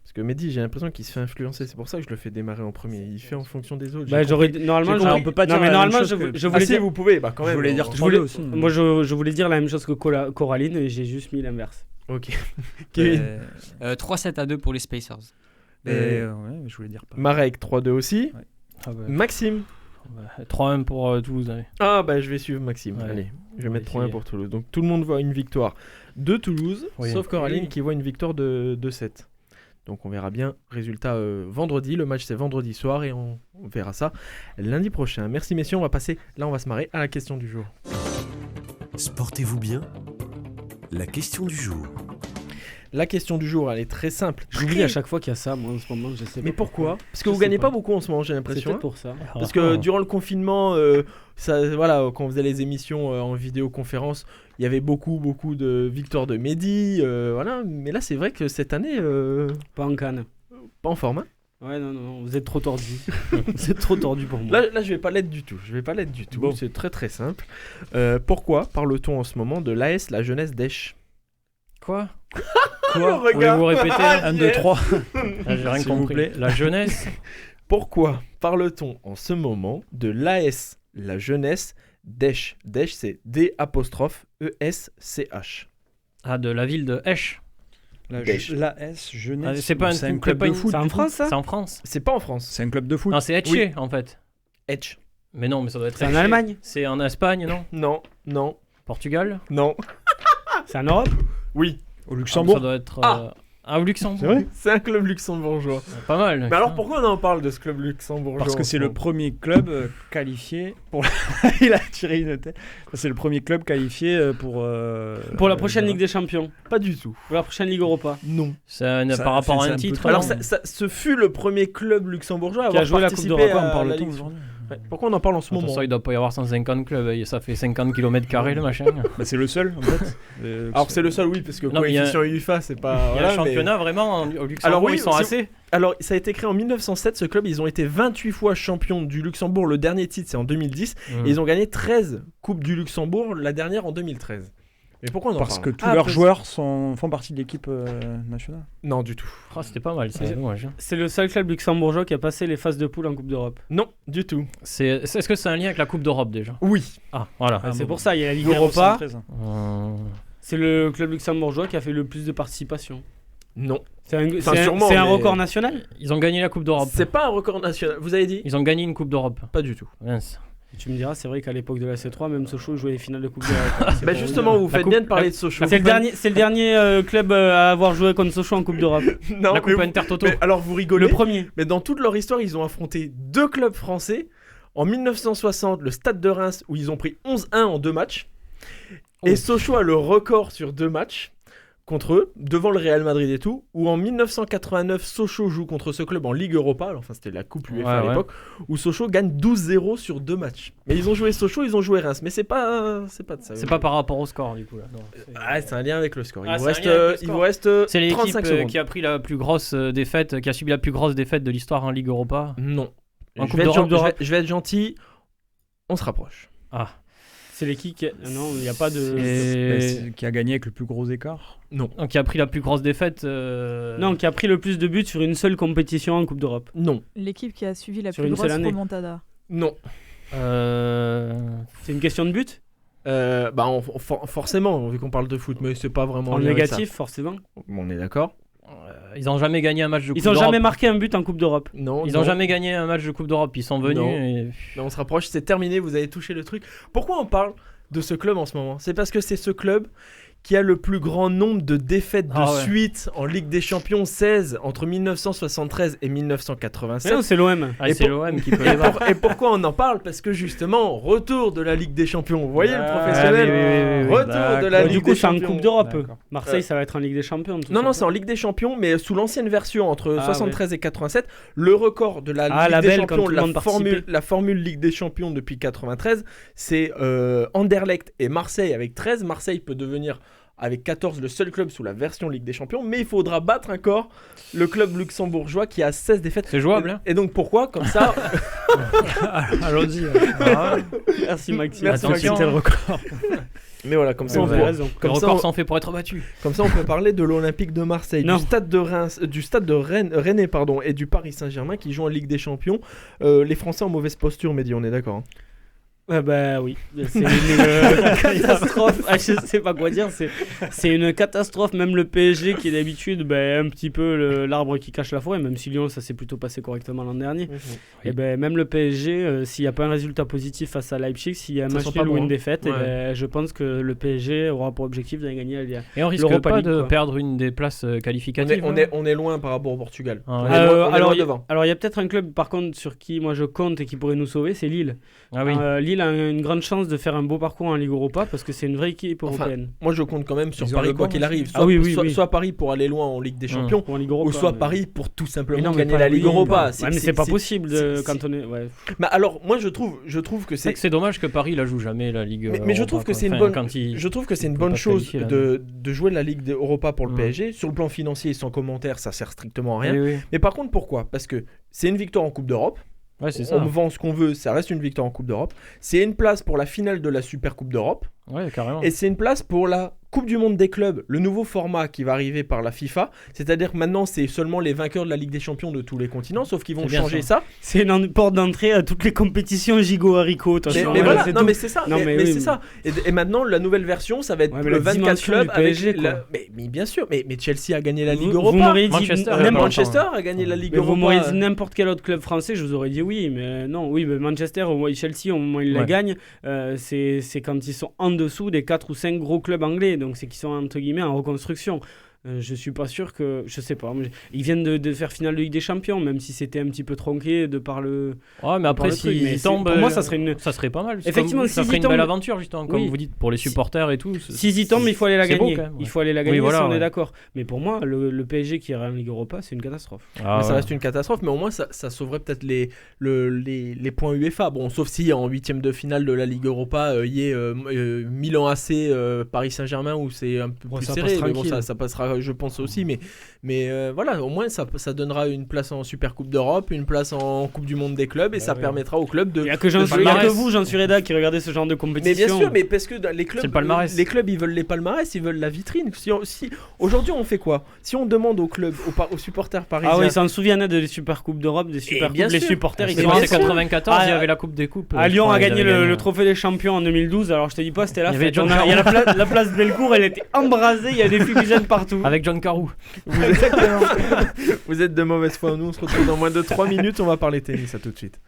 Parce que Mehdi, j'ai l'impression qu'il se fait influencer. C'est pour ça que je le fais démarrer en premier. Il fait en fonction des autres. Bah, J'ai j'aurais compris. normalement J'ai je- compris. on peut pas non, dire mais la même normalement chose que- je Ah voulais si, dire vous pouvez. Bah quand Je même. voulais dire on- 3-2 aussi. moi je voulais dire la même chose que Coraline et j'ai juste mis l'inverse. Ok. Kevin. 3-7-2 pour les Spacers. Ouais, je voulais dire pas. Marek, 3-2 aussi. Ouais. Ah bah, Maxime. 3-1 pour Toulouse. Allez. Ah bah je vais suivre Maxime. Ouais. Allez, je vais On va mettre 3-1 essayer. pour Toulouse. Donc tout le monde voit une victoire de Toulouse, Oui. sauf Coraline Oui. qui voit une victoire de 7. Donc on verra bien. Résultat vendredi. Le match c'est vendredi soir et on verra ça lundi prochain. Merci messieurs, on va passer, là on va se marrer, à la question du jour. Sportez-vous bien? La question du jour. La question du jour, elle est très simple. J'oublie à chaque fois qu'il y a ça, moi en ce moment, je sais pas. Mais pourquoi? Parce que Je vous sais gagnez pas. pas beaucoup en ce moment, j'ai C'est l'impression. peut-être hein. pour ça. Parce que durant le confinement, voilà, quand on faisait les émissions en vidéoconférence, il y avait beaucoup de victoires de Mehdi, voilà. Mais là, c'est vrai que cette année, Pas en canne. pas en forme. Hein. Ouais, non, vous êtes trop tordu. Vous êtes trop tordu pour moi. Là, je vais pas l'être du tout. Bon. C'est très très simple. Pourquoi parle-t-on en ce moment de l'AS La Jeunesse d'Esch? Quoi Quoi Pouvez-vous répéter 1, 2, 3. Ah, j'ai rien S'il vous compris. plaît. La jeunesse. Pourquoi parle-t-on en ce moment de l'AS La Jeunesse d'Esch? D'Esch, c'est D'-E-S-C-H. Ah, de la ville de Esch. Dèche. L'AS Ah, Jeunesse. c'est pas un club de foot. C'est en France ça C'est en France. C'est pas en France. C'est un club de foot. Non, c'est Etche en fait. Etch. Mais non, mais ça doit être C'est en Etche. Allemagne. C'est en Espagne, non? Non. Portugal? C'est en Europe. Oui. Au Ça Luxembourg. doit être. Ah. Au Luxembourg. C'est vrai C'est un club luxembourgeois. Pas mal. Mais alors pourquoi on en parle de ce club luxembourgeois? Parce que en c'est ce le moment premier club qualifié pour. Il a tiré une tête. C'est le premier club qualifié pour. Pour la prochaine Ligue des Champions. Pas du tout. Pour la prochaine Ligue Europa. Non. C'est Ça- par rapport à c'est un un titre. peu- Alors non ce fut le premier club luxembourgeois à Qui a avoir joué la Coupe participé d'Europe, à on parle la de tout Ligue. aujourd'hui. Ouais. Pourquoi on en parle en ce Attends, moment? ça, il doit pas y avoir 150 clubs. Ça fait 50 km² le machin. Bah, c'est le seul en fait. Alors c'est le seul, oui, parce que Non, mais il y a- coefficient UEFA, c'est pas. Il y a voilà, un mais- championnat vraiment au Luxembourg. Alors oui, ils sont si- assez. Alors ça a été créé en 1907, ce club, ils ont été 28 fois champions du Luxembourg, le dernier titre c'est en 2010, et ils ont gagné 13 Coupes du Luxembourg, la dernière en 2013. Mais pourquoi on en Parce parle que tous leurs joueurs font partie de l'équipe nationale. Non, du tout. Oh, c'était pas mal, ça. C'est- dommage. C'est le seul club luxembourgeois qui a passé les phases de poule en Coupe d'Europe. Non, du tout. Est-ce que c'est un lien avec la Coupe d'Europe déjà? Oui. Ah, voilà. C'est pour ça, il y a la Ligue Euro Europa. 113. C'est le club luxembourgeois qui a fait le plus de participation. Non. C'est un, Enfin, c'est un- sûrement, c'est un mais- record national. Ils ont gagné la Coupe d'Europe. C'est pas un record national. Vous avez dit? Ils ont gagné une Coupe d'Europe. Pas du tout. Mince. Tu me diras, c'est vrai qu'à l'époque de la C3, même Sochaux jouait les finales de Coupe d'Europe. C'est Bah pour justement, vous dire. faites bien de parler de Sochaux. C'est le dernier club à avoir joué contre Sochaux en Coupe d'Europe. Non, La Coupe mais vous- Intertoto. mais alors vous rigolez. Le premier. Mais dans toute leur histoire, ils ont affronté deux clubs français. En 1960, le Stade de Reims, où ils ont pris 11-1 en 2 matchs. Et Sochaux a le record sur 2 matchs contre eux, devant le Real Madrid et tout. Où en 1989, Sochaux joue contre ce club en Ligue Europa. Alors, enfin, c'était la Coupe UEFA à Ouais, l'époque. Où Sochaux gagne 12-0 sur 2 matchs. Mais ils ont joué Sochaux, ils ont joué Reims. Mais c'est pas de ça. C'est pas par rapport au score du coup là. Non, Ah, c'est un lien avec le score. Ah, Il vous c'est un reste, lien avec le il score. vous reste C'est l'équipe 35 secondes. qui a pris la plus grosse défaite, qui a subi la plus grosse défaite de l'histoire en Ligue Europa. Non. En Je Coupe vais être d'Europe. gen- je vais être gentil. On se rapproche. Ah. C'est l'équipe qui. Non, il n'y a pas de. Qui a gagné avec le plus gros écart. Non. Donc qui a pris la plus grosse défaite. Non, qui a pris le plus de buts sur une seule compétition en Coupe d'Europe. Non. L'équipe qui a suivi la Sur plus une seule grosse année. remontada. Non. C'est une question de but. Forcément, vu qu'on parle de foot, mais c'est pas vraiment En lien avec négatif, forcément. ça. On est d'accord. Ils ont jamais gagné un match de Coupe Ils n'ont d'Europe. jamais marqué un but en Coupe d'Europe. Non. Ils non. ont jamais gagné un match de Coupe d'Europe. Ils sont venus. Non. Et... Mais on se rapproche. C'est terminé. Vous avez touché le truc. Pourquoi on parle de ce club en ce moment? C'est parce que c'est ce club qui a le plus grand nombre de défaites de suite en Ligue des Champions, 16 entre 1973 et 1987. Mais non, c'est l'OM. Ah, Et c'est pour- l'OM qui peut les battre. Et pourquoi on en parle? Parce que justement, retour de la Ligue des Champions. Vous voyez le Ah, professionnel? oui, oui, oui, oui. Retour de la Du Ligue coup, des c'est en Champions. Coupe d'Europe. D'accord. Marseille, ça va être en Ligue des Champions. tout Non, non, ça. c'est en Ligue des Champions, mais sous l'ancienne version entre Ah, 73 et 87. Le record de la Ah, Ligue la des belle, Champions, quand tout le monde la formule Ligue des Champions depuis 93, c'est Anderlecht et Marseille avec 13. Marseille peut devenir avec 14, le seul club sous la version Ligue des Champions, mais il faudra battre encore le club luxembourgeois qui a 16 défaites. C'est jouable, hein. Et donc pourquoi? Comme ça... Allons-y. Merci Maxime. Merci, Attention, Maxime. c'était le record. Mais voilà, comme ça, Vous on avez peut, raison. Le comme ça, record on- s'en fait pour être battu. comme ça, on peut parler de l'Olympique de Marseille, Non. du stade de Reims, du stade de Rennes, Rennais, et du Paris Saint-Germain qui jouent en Ligue des Champions. Les Français en mauvaise posture, Mehdi, on est d'accord, hein. Bah oui, c'est une catastrophe. Ah, je sais pas quoi dire, c'est une catastrophe. Même le PSG qui est d'habitude un petit peu l'arbre qui cache la forêt, même si Lyon ça s'est plutôt passé correctement l'an dernier. Et même le PSG, s'il n'y a pas un résultat positif face à Leipzig, s'il y a un Ça match sent nul pas ou bon, une hein. défaite, Ouais. je pense que le PSG aura pour objectif d'aller gagner la Ligue. Et on risque L'Europa pas League, de quoi. perdre une des places qualificatives. On est loin par rapport au Portugal. Ah, On ouais. est loin alors, devant. il y a peut-être un club par contre sur qui moi je compte et qui pourrait nous sauver, c'est Lille. Ah oui. Lille a une grande chance de faire un beau parcours en Ligue Europa parce que c'est une vraie équipe Enfin, européenne. Moi, je compte quand même sur Ils ont Paris, le quoi banc qu'il aussi. arrive. Ah oui, oui. Soit Paris pour aller loin en Ligue des Champions, Pour en Ligue Europa, ou soit mais- Paris pour tout Mais simplement non, mais gagner pas- la Ligue oui, Europa. ouais, mais c'est pas possible quand on est. Ouais. Mais alors, moi, je trouve que C'est vrai c'est que c'est dommage que Paris la joue jamais la Ligue. Mais je Europa, trouve que quoi. c'est une Enfin, bonne- quand il- Je trouve que c'est on une peut bonne pas se chose qualifier, là, de jouer la Ligue d'Europa pour le Mm. PSG. Sur le plan financier, sans commentaire, ça sert strictement à rien. Oui, oui. Mais par contre, pourquoi? Parce que c'est une victoire en Coupe d'Europe. Ouais, c'est On ça. me vend ce qu'on veut, ça reste une victoire en Coupe d'Europe. C'est une place pour la finale de la Super Coupe d'Europe. Ouais, carrément. Et c'est une place pour la Coupe du Monde des clubs, le nouveau format qui va arriver par la FIFA. C'est-à-dire que maintenant, c'est seulement les vainqueurs de la Ligue des Champions de tous les continents, sauf qu'ils vont C'est bien changer ça. C'est une porte d'entrée à toutes les compétitions gigot-haricot. Mais voilà, non, mais c'est ça. Non, mais oui, c'est mais- ça. Et maintenant, la nouvelle version, ça va être Ouais, mais le la 24 dimension clubs du PSG, avec quoi. mais bien sûr, mais Chelsea a gagné la Ligue Vous Europa. m'auriez dit Manchester, n'importe- il y a pas Manchester a gagné la Ligue Mais vous Europa. m'auriez dit n'importe quel autre club français, je vous aurais dit oui, mais non, oui, mais Manchester, au moins Chelsea, au moins ils la Ouais. gagnent. C'est quand ils sont en dessous des 4 ou 5 gros clubs anglais, donc c'est qu'ils sont entre guillemets en reconstruction. Je suis pas sûr que. Je sais pas. Ils viennent de faire finale de Ligue des Champions, même si c'était un petit peu tronqué de par le. Ouais, mais après, le truc, s'ils mais tombent. pour moi, ça serait une. Ça serait pas mal. C'est Effectivement, comme- ça s'ils ferait y une tombent- belle aventure, justement, comme Oui. vous dites, pour les supporters et tout. S'ils y tombent, il faut aller la c'est beau, gagner. quand même, ouais. Il faut aller la gagner, voilà, si on ouais. est d'accord. Mais pour moi, le PSG qui ira en Ligue Europa, c'est une catastrophe. Ah, Mais ça ouais. reste une catastrophe, mais au moins ça sauverait peut-être les points UEFA. Bon, sauf si en huitième de finale de la Ligue Europa, il y ait Milan AC, Paris Saint-Germain, où c'est un peu Bon, plus ça serré. passe Mais bon, tranquille. ça passera, je pense aussi. Mais voilà, au moins ça donnera une place en Super Coupe d'Europe, une place en Coupe du Monde des clubs, et ça ouais. permettra aux clubs de. Il n'y a que, de jouer. il y a que palmarès. vous, Jean Sureda, qui regardez ce genre de Mais compétition. bien sûr, mais parce que les clubs, C'est le palmarès. les clubs, ils veulent les palmarès, ils veulent la vitrine. Si aujourd'hui on fait quoi? Si on demande aux clubs, aux supporters parisiens. Ah oui, ils s'en souviennent des Super Coupes d'Europe, des Super bien Coupes. Les sûr. supporters, ils Mais sont bien C'est sûr. 94, il y Ah, avait la Coupe des Coupes. À je Lyon crois, a ils gagné avaient le gagné. trophée des champions en 2012. Alors je te dis pas, c'était la Il y avait fête. John Il y a la place Bellecour, elle était embrasée, il y a des fumigènes partout. Avec John Carew. Vous êtes de mauvaise foi. Nous, on se retrouve dans moins de 3 minutes. On va parler tennis. À tout de suite.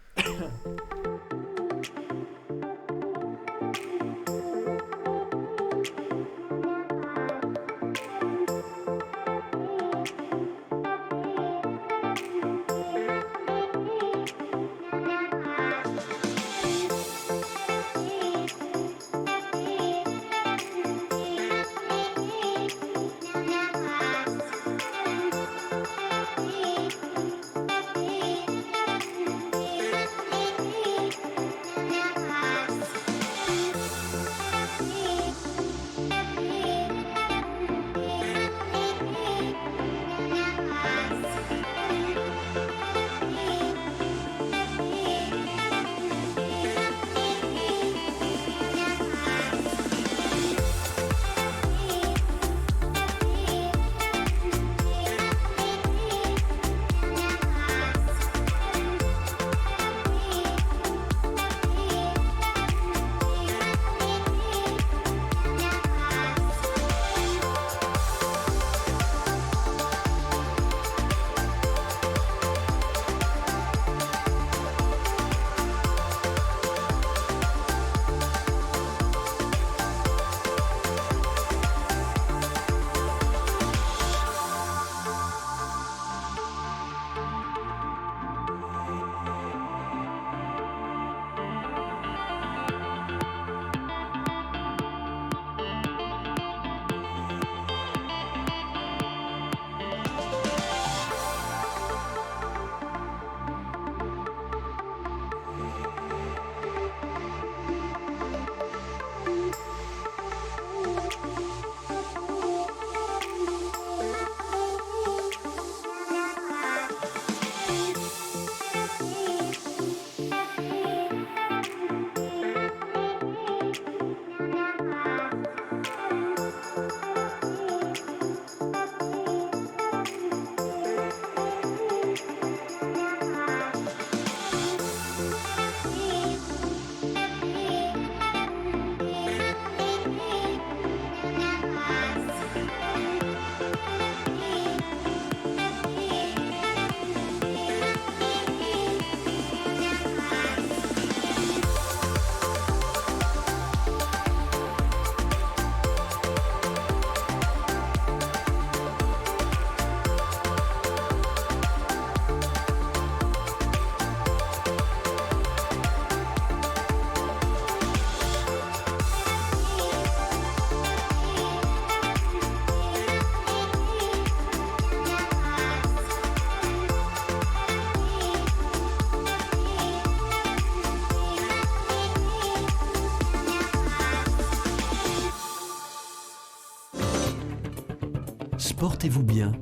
Sportez-vous bien.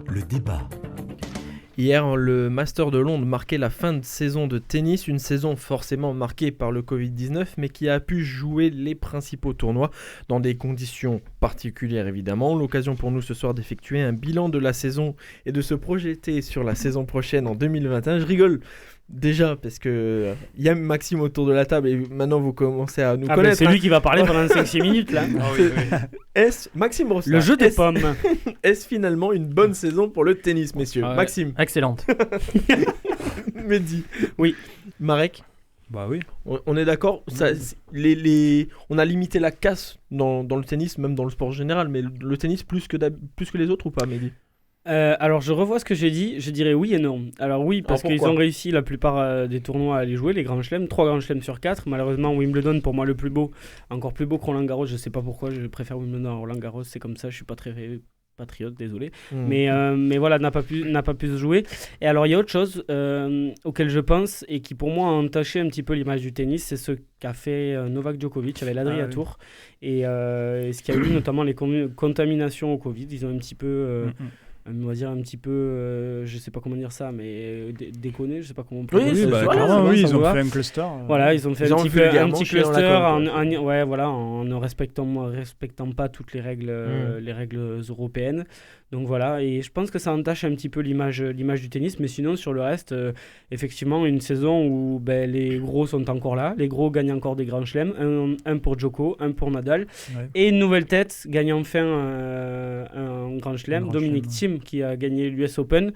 Le débat. Hier, le Master de Londres marquait la fin de saison de tennis, une saison forcément marquée par le Covid-19, mais qui a pu jouer les principaux tournois dans des conditions particulières évidemment. L'occasion pour nous ce soir d'effectuer un bilan de la saison et de se projeter sur la saison prochaine en 2021. Je rigole déjà parce que il y a Maxime autour de la table et maintenant vous commencez à nous connaître. C'est lui qui va parler pendant 5-6 minutes là. Est-ce, Maxime Rosselin, Le jeu des pommes. est-ce finalement une bonne saison pour le tennis, messieurs? Maxime, Excellente. Mehdi, Oui. Marek, Bah oui. on est d'accord, on a limité la casse dans le tennis, même dans le sport général, mais le tennis plus que les autres ou pas, Mehdi? Alors je revois ce que j'ai dit, je dirais oui et non. Alors oui, parce qu'ils pourquoi ont réussi la plupart des tournois à les jouer, les grands chelems, 3 grands chelems sur 4. Malheureusement Wimbledon pour moi le plus beau, encore plus beau que Roland Garros, je sais pas pourquoi, je préfère Wimbledon à Roland Garros, c'est comme ça, je suis pas très patriote, désolé. Mais voilà, n'a pas pu se jouer. Et alors il y a autre chose auquel je pense et qui pour moi a entaché un petit peu l'image du tennis, c'est ce qu'a fait Novak Djokovic avec l'Adria Tour et ce qui a eu notamment les contaminations au Covid. Ils ont un petit peu on va dire un petit peu, je sais pas comment dire ça, mais déconner, je sais pas comment on peut Oui, dire. clairement, ils ont fait un cluster. Voilà, ils ont fait un petit vulgairement cluster chié dans la colle, en ne respectant pas toutes les règles européennes. Donc voilà, et je pense que ça entache un petit peu l'image du tennis, mais sinon sur le reste, effectivement, une saison où les gros sont encore là, les gros gagnent encore des grands chelems, un pour Djoko, un pour Nadal, et une nouvelle tête gagne enfin un grand chelem, Dominic Thiem qui a gagné l'US Open.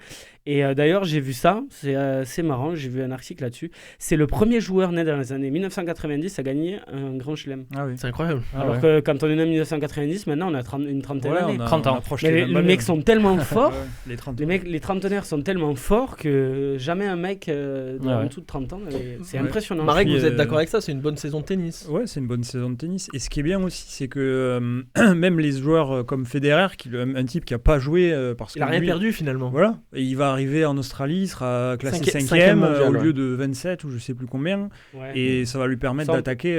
Et d'ailleurs, j'ai vu ça, c'est marrant, j'ai vu un article là-dessus. C'est le premier joueur né dans les années 1990 à gagner un grand chelem. Ah oui. C'est incroyable. Alors que quand on est né en 1990, maintenant on a une trentaine d'années. 30 ans. Mais les mecs sont tellement forts, les les trentenaires sont tellement forts que jamais un mec en dessous de 30 ans, c'est impressionnant. Marek, vous êtes d'accord avec ça? C'est une bonne saison de tennis. Ouais, c'est une bonne saison de tennis. Et ce qui est bien aussi, c'est que même les joueurs comme Federer, un type qui n'a pas joué parce Il a rien perdu finalement. Voilà, et il va arriver en Australie, il sera classé 5e cinquième mondial, au lieu de 27 ou je sais plus combien, et ça va lui permettre d'attaquer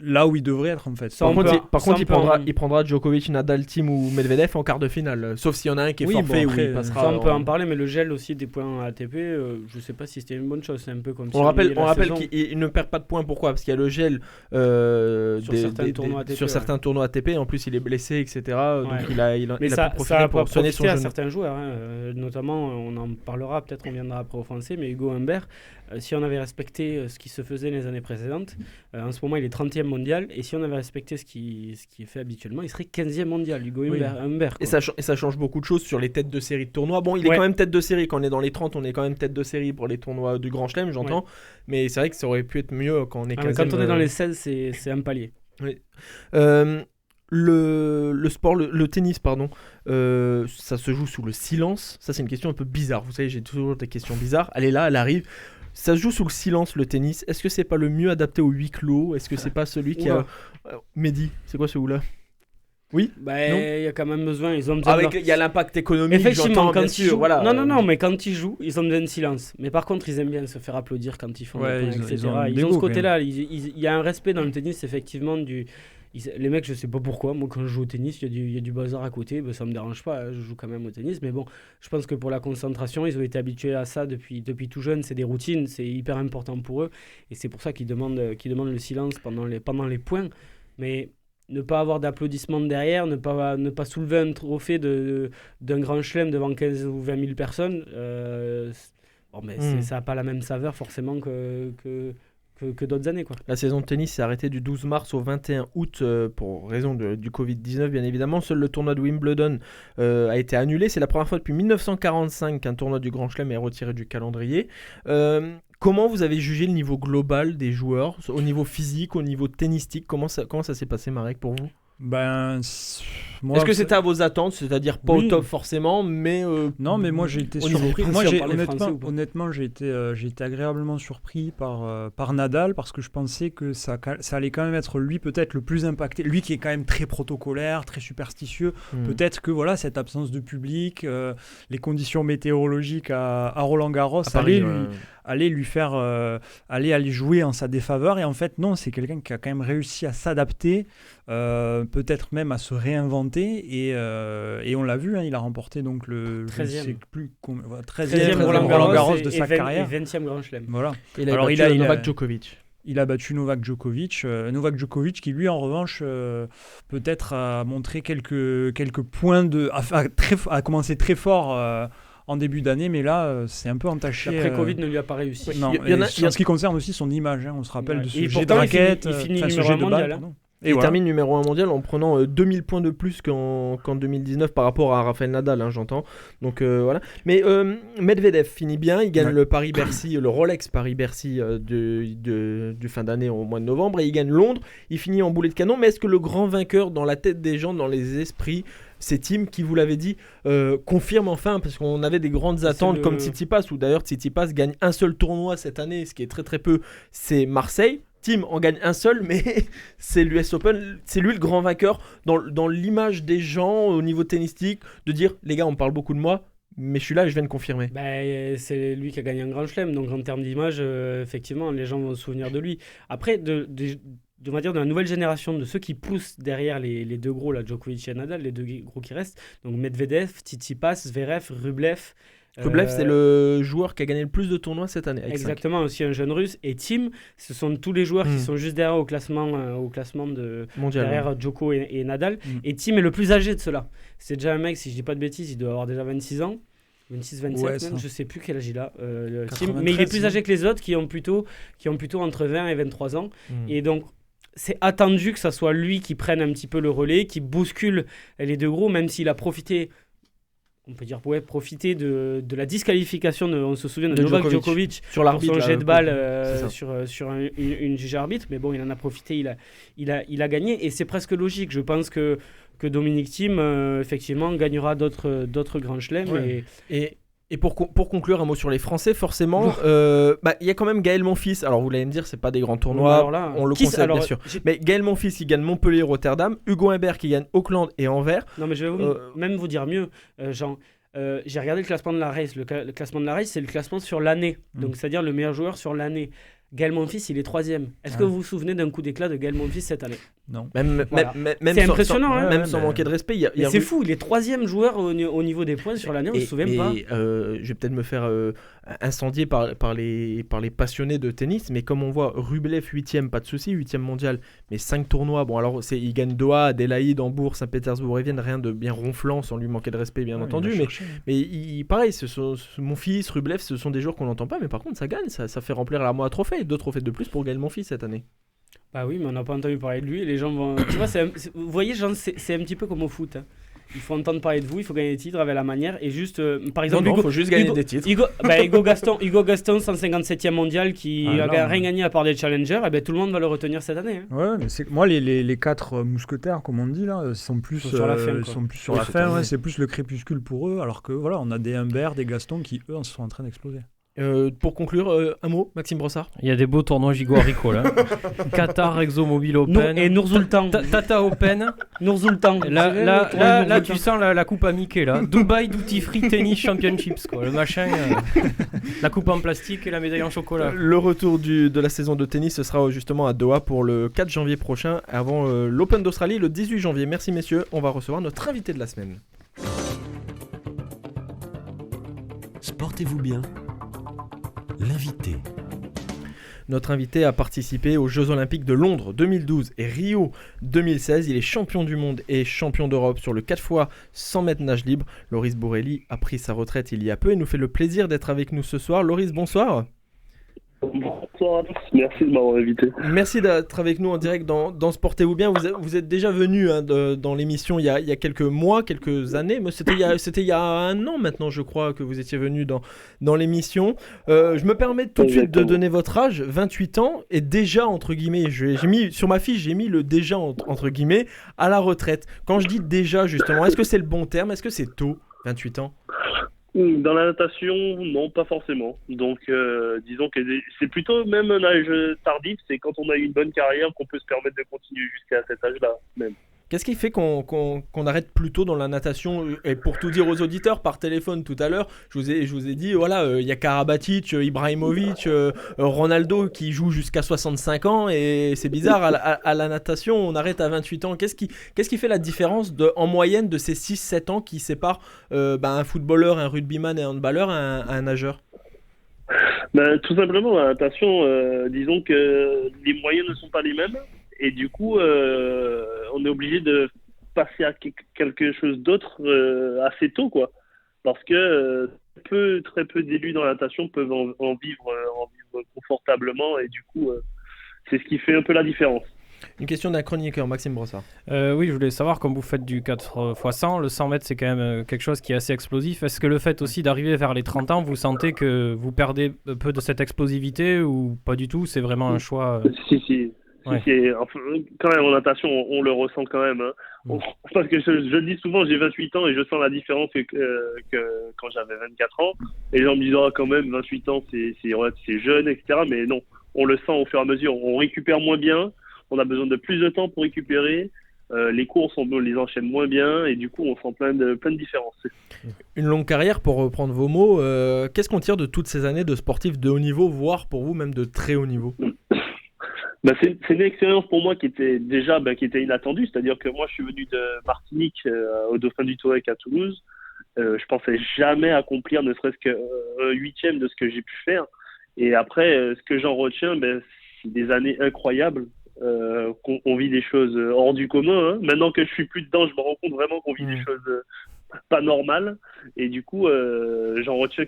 là où il devrait être en fait. Par contre, il prendra Djokovic, Nadal, Thiem ou Medvedev en quart de finale, sauf s'il y en a un qui est forfait ou il passera. Ça, on peut en parler, mais le gel aussi des points ATP, je sais pas si c'était une bonne chose. C'est un peu comme on rappelle qu'il ne perd pas de points. Pourquoi? Parce qu'il y a le gel sur certains tournois ATP. En plus, il est blessé, etc. Donc il a pu profiter pour soigner son genou. À certains joueurs, notamment, on en parlera, peut-être on viendra après au français, mais Hugo Humbert, si on avait respecté ce qui se faisait les années précédentes, en ce moment il est 30e mondial, et si on avait respecté ce qui est fait habituellement, il serait 15e mondial, Hugo Humbert. Et ça change beaucoup de choses sur les têtes de série de tournois. Bon, il est quand même tête de série, quand on est dans les 30, on est quand même tête de série pour les tournois du Grand Chelem, j'entends, mais c'est vrai que ça aurait pu être mieux quand on est 15e. Quand on est dans les 16, c'est un palier. Oui. Le sport, le tennis, pardon, ça se joue sous le silence. Ça, c'est une question un peu bizarre. Vous savez, j'ai toujours des questions bizarres. Elle est là, elle arrive. Ça se joue sous le silence, le tennis. Est-ce que c'est pas le mieux adapté au huis clos? Est-ce que c'est pas celui qui a... Mehdi, c'est quoi ce ou-là? Oui. Il y a quand même besoin. Ils ont besoin il y a l'impact économique. Effectivement, quand ils jouent, voilà. Non, mais quand ils jouent, ils ont besoin de silence. Mais par contre, ils aiment bien se faire applaudir quand ils font des points, etc. Ils ont ce côté-là. Il y a un respect dans le tennis, effectivement, les mecs, je sais pas pourquoi, moi quand je joue au tennis, il y a du bazar à côté, ça me dérange pas, je joue quand même au tennis, mais bon, je pense que pour la concentration, ils ont été habitués à ça depuis tout jeune, c'est des routines, c'est hyper important pour eux, et c'est pour ça qu'ils demandent le silence pendant les points, mais ne pas avoir d'applaudissements derrière, ne pas soulever un trophée d'un grand chelem devant 15 ou 20 000 personnes, ça n'a pas la même saveur forcément que d'autres années, quoi. La saison de tennis s'est arrêtée du 12 mars au 21 août pour raison du Covid-19 bien évidemment. Seul le tournoi de Wimbledon a été annulé. C'est la première fois depuis 1945 qu'un tournoi du Grand Chelem est retiré du calendrier. Comment vous avez jugé le niveau global des joueurs, au niveau physique, au niveau tennistique? Comment ça s'est passé, Marek, pour vous? Est-ce que c'était à vos attentes, c'est-à-dire pas au top forcément, mais non, mais moi j'ai été surpris. Moi, honnêtement, j'ai été agréablement surpris par Nadal, parce que je pensais que ça allait quand même être lui peut-être le plus impacté, lui qui est quand même très protocolaire, très superstitieux. Peut-être que voilà, cette absence de public, les conditions météorologiques à Roland Garros allait lui faire aller jouer en sa défaveur. Et en fait, non, c'est quelqu'un qui a quand même réussi à s'adapter, peut-être même à se réinventer. Et on l'a vu, hein, il a remporté donc le 13e. 13e Roland-Garros de sa carrière. Et 20e Grand Chelem. Voilà. Il a Alors, battu Novak Djokovic. Il a battu Novak Djokovic. Novak Djokovic qui, lui, en revanche, peut-être a montré quelques points a commencé très fort en début d'année, mais là, c'est un peu entaché. L'après-Covid ne lui a pas réussi. Non, en ce qui concerne aussi son image, hein, on se rappelle de ce Et jet de pourtant, raquette, il finit ce numéro jet un de mondial, balle, hein. pardon. Et il termine numéro 1 mondial en prenant 2000 points de plus qu'en 2019 par rapport à Rafael Nadal, hein, j'entends. Donc voilà. Mais Medvedev finit bien, il gagne le Paris-Bercy, le Rolex Paris-Bercy du fin d'année au mois de novembre, et il gagne Londres. Il finit en boulet de canon. Mais est-ce que le grand vainqueur dans la tête des gens, dans les esprits, c'est Thiem qui, vous l'avez dit, confirme enfin, parce qu'on avait des grandes attentes comme Tsitsipas, ou d'ailleurs Tsitsipas gagne un seul tournoi cette année, ce qui est très très peu, c'est Marseille. Thiem en gagne un seul, mais c'est l'US Open, c'est lui le grand vainqueur dans l'image des gens au niveau tennistique, de dire les gars, on parle beaucoup de moi, mais je suis là et je viens de confirmer. C'est lui qui a gagné un grand chelem, donc en termes d'image, effectivement, les gens vont se souvenir de lui. Après, on va dire de la nouvelle génération, de ceux qui poussent derrière les deux gros, là, Djokovic et Nadal, les deux gros qui restent, donc Medvedev, Tsitsipas, Zverev, Rublev. Rublev, c'est le joueur qui a gagné le plus de tournois cette année. Exactement, 5. Aussi un jeune russe. Et Thiem, ce sont tous les joueurs qui sont juste derrière au classement mondial, derrière Djoko et Nadal. Et Thiem est le plus âgé de ceux-là. C'est déjà un mec, si je dis pas de bêtises, il doit avoir déjà 26 ans. 26, 27 même, je sais plus quel âge il a. Thiem, mais il est plus âgé que les autres qui ont plutôt entre 20 et 23 ans. Et donc, c'est attendu que ça soit lui qui prenne un petit peu le relais, qui bouscule les deux gros, même s'il a profité... On peut dire profiter de la disqualification, on se souvient de Novak Djokovic sur l'arbitre, son jet de balle sur une juge arbitre, mais bon, il en a profité, il a gagné, et c'est presque logique. Je pense que Dominic Thiem, effectivement, gagnera d'autres grands chelems. Ouais. Et pour conclure, un mot sur les Français, forcément, il y a quand même Gaël Monfils. Alors vous allez me dire, c'est pas des grands tournois, on le concède bien sûr. Mais Gaël Monfils, il gagne Montpellier, Rotterdam. Hugo Humbert qui gagne Auckland et Anvers. Non, mais je vais même vous dire mieux, Jean. J'ai regardé le classement de la race. Le classement de la race, c'est le classement sur l'année. Donc c'est-à-dire le meilleur joueur sur l'année. Gaël Monfils, il est 3e. Est-ce que vous vous souvenez d'un coup d'éclat de Gaël Monfils cette année ? Non. Même c'est impressionnant. Même sans manquer de respect. C'est fou, il est 3e joueur au niveau des points sur l'année, on ne se souvient pas. Je vais peut-être me faire incendier par les passionnés de tennis, mais comme on voit, Rublev 8e, pas de souci, 8e mondial, mais 5 tournois. Bon, alors il gagne Doha, Adélaïde, Hambourg, Saint-Pétersbourg et Vienne, rien de bien ronflant, sans lui manquer de respect, bien entendu. Mais pareil, mon fils, Rublev, ce sont des joueurs qu'on n'entend pas, mais par contre, ça gagne, ça fait remplir l'armoire à trophées. 2 trophées de plus pour Gaël Monfils cette année. Bah oui, mais on n'a pas entendu parler de lui. Et les gens vont. Tu vois, vous voyez, c'est un petit peu comme au foot. Hein. Il faut entendre parler de vous, il faut gagner des titres avec la manière. Et juste, par exemple, il faut juste gagner des titres. Hugo Gaston, 157e mondial, qui n'a rien gagné à part des challengers. Et tout le monde va le retenir cette année. Hein. Ouais, mais moi, les 4 mousquetaires, comme on dit, là, sont plus sur la fin. Ouais, c'est plus le crépuscule pour eux. Alors que voilà, on a des Humbert, des Gaston qui, eux, sont en train d'exploser. Pour conclure, un mot, Maxime Brossard. Il y a des beaux tournois Gigo Rico là. Qatar ExoMobil Open. Et Noursultan. Tata Open. Noursultan. Là, tu sens la coupe à Mickey là. Dubai Duty Free Tennis Championships quoi. Le machin. La coupe en plastique et la médaille en chocolat. Le retour de la saison de tennis, ce sera justement à Doha pour le 4 janvier prochain, avant l'Open d'Australie le 18 janvier. Merci messieurs, on va recevoir notre invité de la semaine. Sportez-vous bien. L'invité. Notre invité a participé aux Jeux Olympiques de Londres 2012 et Rio 2016. Il est champion du monde et champion d'Europe sur le 4 fois 100 mètres nage libre. Loris Bourrelli a pris sa retraite il y a peu et nous fait le plaisir d'être avec nous ce soir. Loris, bonsoir. Bonsoir à tous, merci de m'avoir invité. Merci d'être avec nous en direct dans Sportez-vous bien. Vous êtes déjà venu dans l'émission il y a quelques mois, quelques années, mais c'était il y a 1 an maintenant, je crois, que vous étiez venu dans l'émission. Je me permets tout de suite de donner votre âge, 28 ans, et déjà, entre guillemets, j'ai mis sur ma fiche, j'ai mis le déjà, entre guillemets, à la retraite. Quand je dis déjà, justement, est-ce que c'est le bon terme ? Est-ce que c'est tôt, 28 ans ? Dans la natation, non, pas forcément. Donc, disons que c'est plutôt même un âge tardif. C'est quand on a eu une bonne carrière qu'on peut se permettre de continuer jusqu'à cet âge-là, même. Qu'est-ce qui fait qu'on arrête plus tôt dans la natation? Et pour tout dire aux auditeurs, par téléphone tout à l'heure, je vous ai dit, voilà, il y a Karabatic, Ibrahimovic, Ronaldo qui joue jusqu'à 65 ans, et c'est bizarre, à la natation, on arrête à 28 ans. Qu'est-ce qui fait la différence en moyenne de ces 6-7 ans qui séparent un footballeur, un rugbyman et un handballeur à un nageur? Tout simplement, la natation, disons que les moyens ne sont pas les mêmes. Et du coup, on est obligé de passer à quelque chose d'autre assez tôt, quoi. Parce que très peu d'élus dans la natation peuvent en vivre confortablement. Et du coup, c'est ce qui fait un peu la différence. Une question d'un chroniqueur, Maxime Brossard. Oui, je voulais savoir, comme vous faites du 4x100, le 100 mètres c'est quand même quelque chose qui est assez explosif. Est-ce que le fait aussi d'arriver vers les 30 ans, vous sentez que vous perdez un peu de cette explosivité ou pas du tout? C'est vraiment un choix Si. Ouais. Enfin, quand même, en natation, on le ressent quand même. Hein. Parce que je dis souvent, j'ai 28 ans et je sens la différence que quand j'avais 24 ans. Et les gens me disent, quand même, 28 ans, c'est jeune, etc. Mais non, on le sent au fur et à mesure. On récupère moins bien, on a besoin de plus de temps pour récupérer. Les courses, on les enchaîne moins bien et du coup, on sent plein de différences. Une longue carrière, pour reprendre vos mots. Qu'est-ce qu'on tire de toutes ces années de sportifs de haut niveau, voire pour vous même de très haut niveau? C'est une expérience pour moi qui était déjà qui était inattendue, c'est-à-dire que moi je suis venu de Martinique au Dauphin du Touareg à Toulouse. Je pensais jamais accomplir ne serait-ce qu'un huitième de ce que j'ai pu faire. Et après, ce que j'en retiens, c'est des années incroyables. Qu'on vit des choses hors du commun. Hein. Maintenant que je suis plus dedans, je me rends compte vraiment qu'on vit des choses pas normales. Et du coup, j'en retiens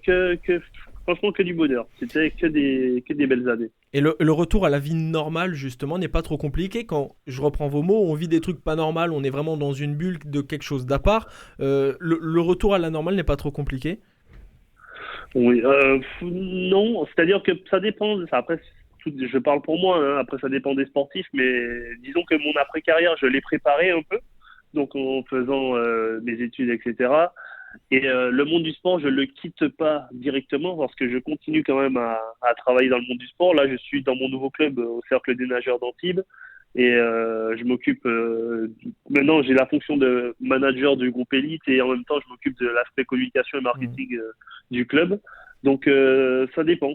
franchement que du bonheur. C'était que des belles années. Et le retour à la vie normale, justement, n'est pas trop compliqué. Quand je reprends vos mots, on vit des trucs pas normaux, on est vraiment dans une bulle de quelque chose d'à part. Le retour à la normale n'est pas trop compliqué? Oui, non. C'est-à-dire que ça dépend. Après, je parle pour moi. Hein, après, ça dépend des sportifs. Mais disons que mon après-carrière, je l'ai préparé un peu. Donc, en faisant mes études, etc. Et le monde du sport, je le quitte pas directement parce que je continue quand même à travailler dans le monde du sport. Là, je suis dans mon nouveau club au Cercle des nageurs d'Antibes et je m'occupe maintenant, j'ai la fonction de manager du groupe élite et en même temps, je m'occupe de l'aspect communication et marketing du club. Donc, ça dépend.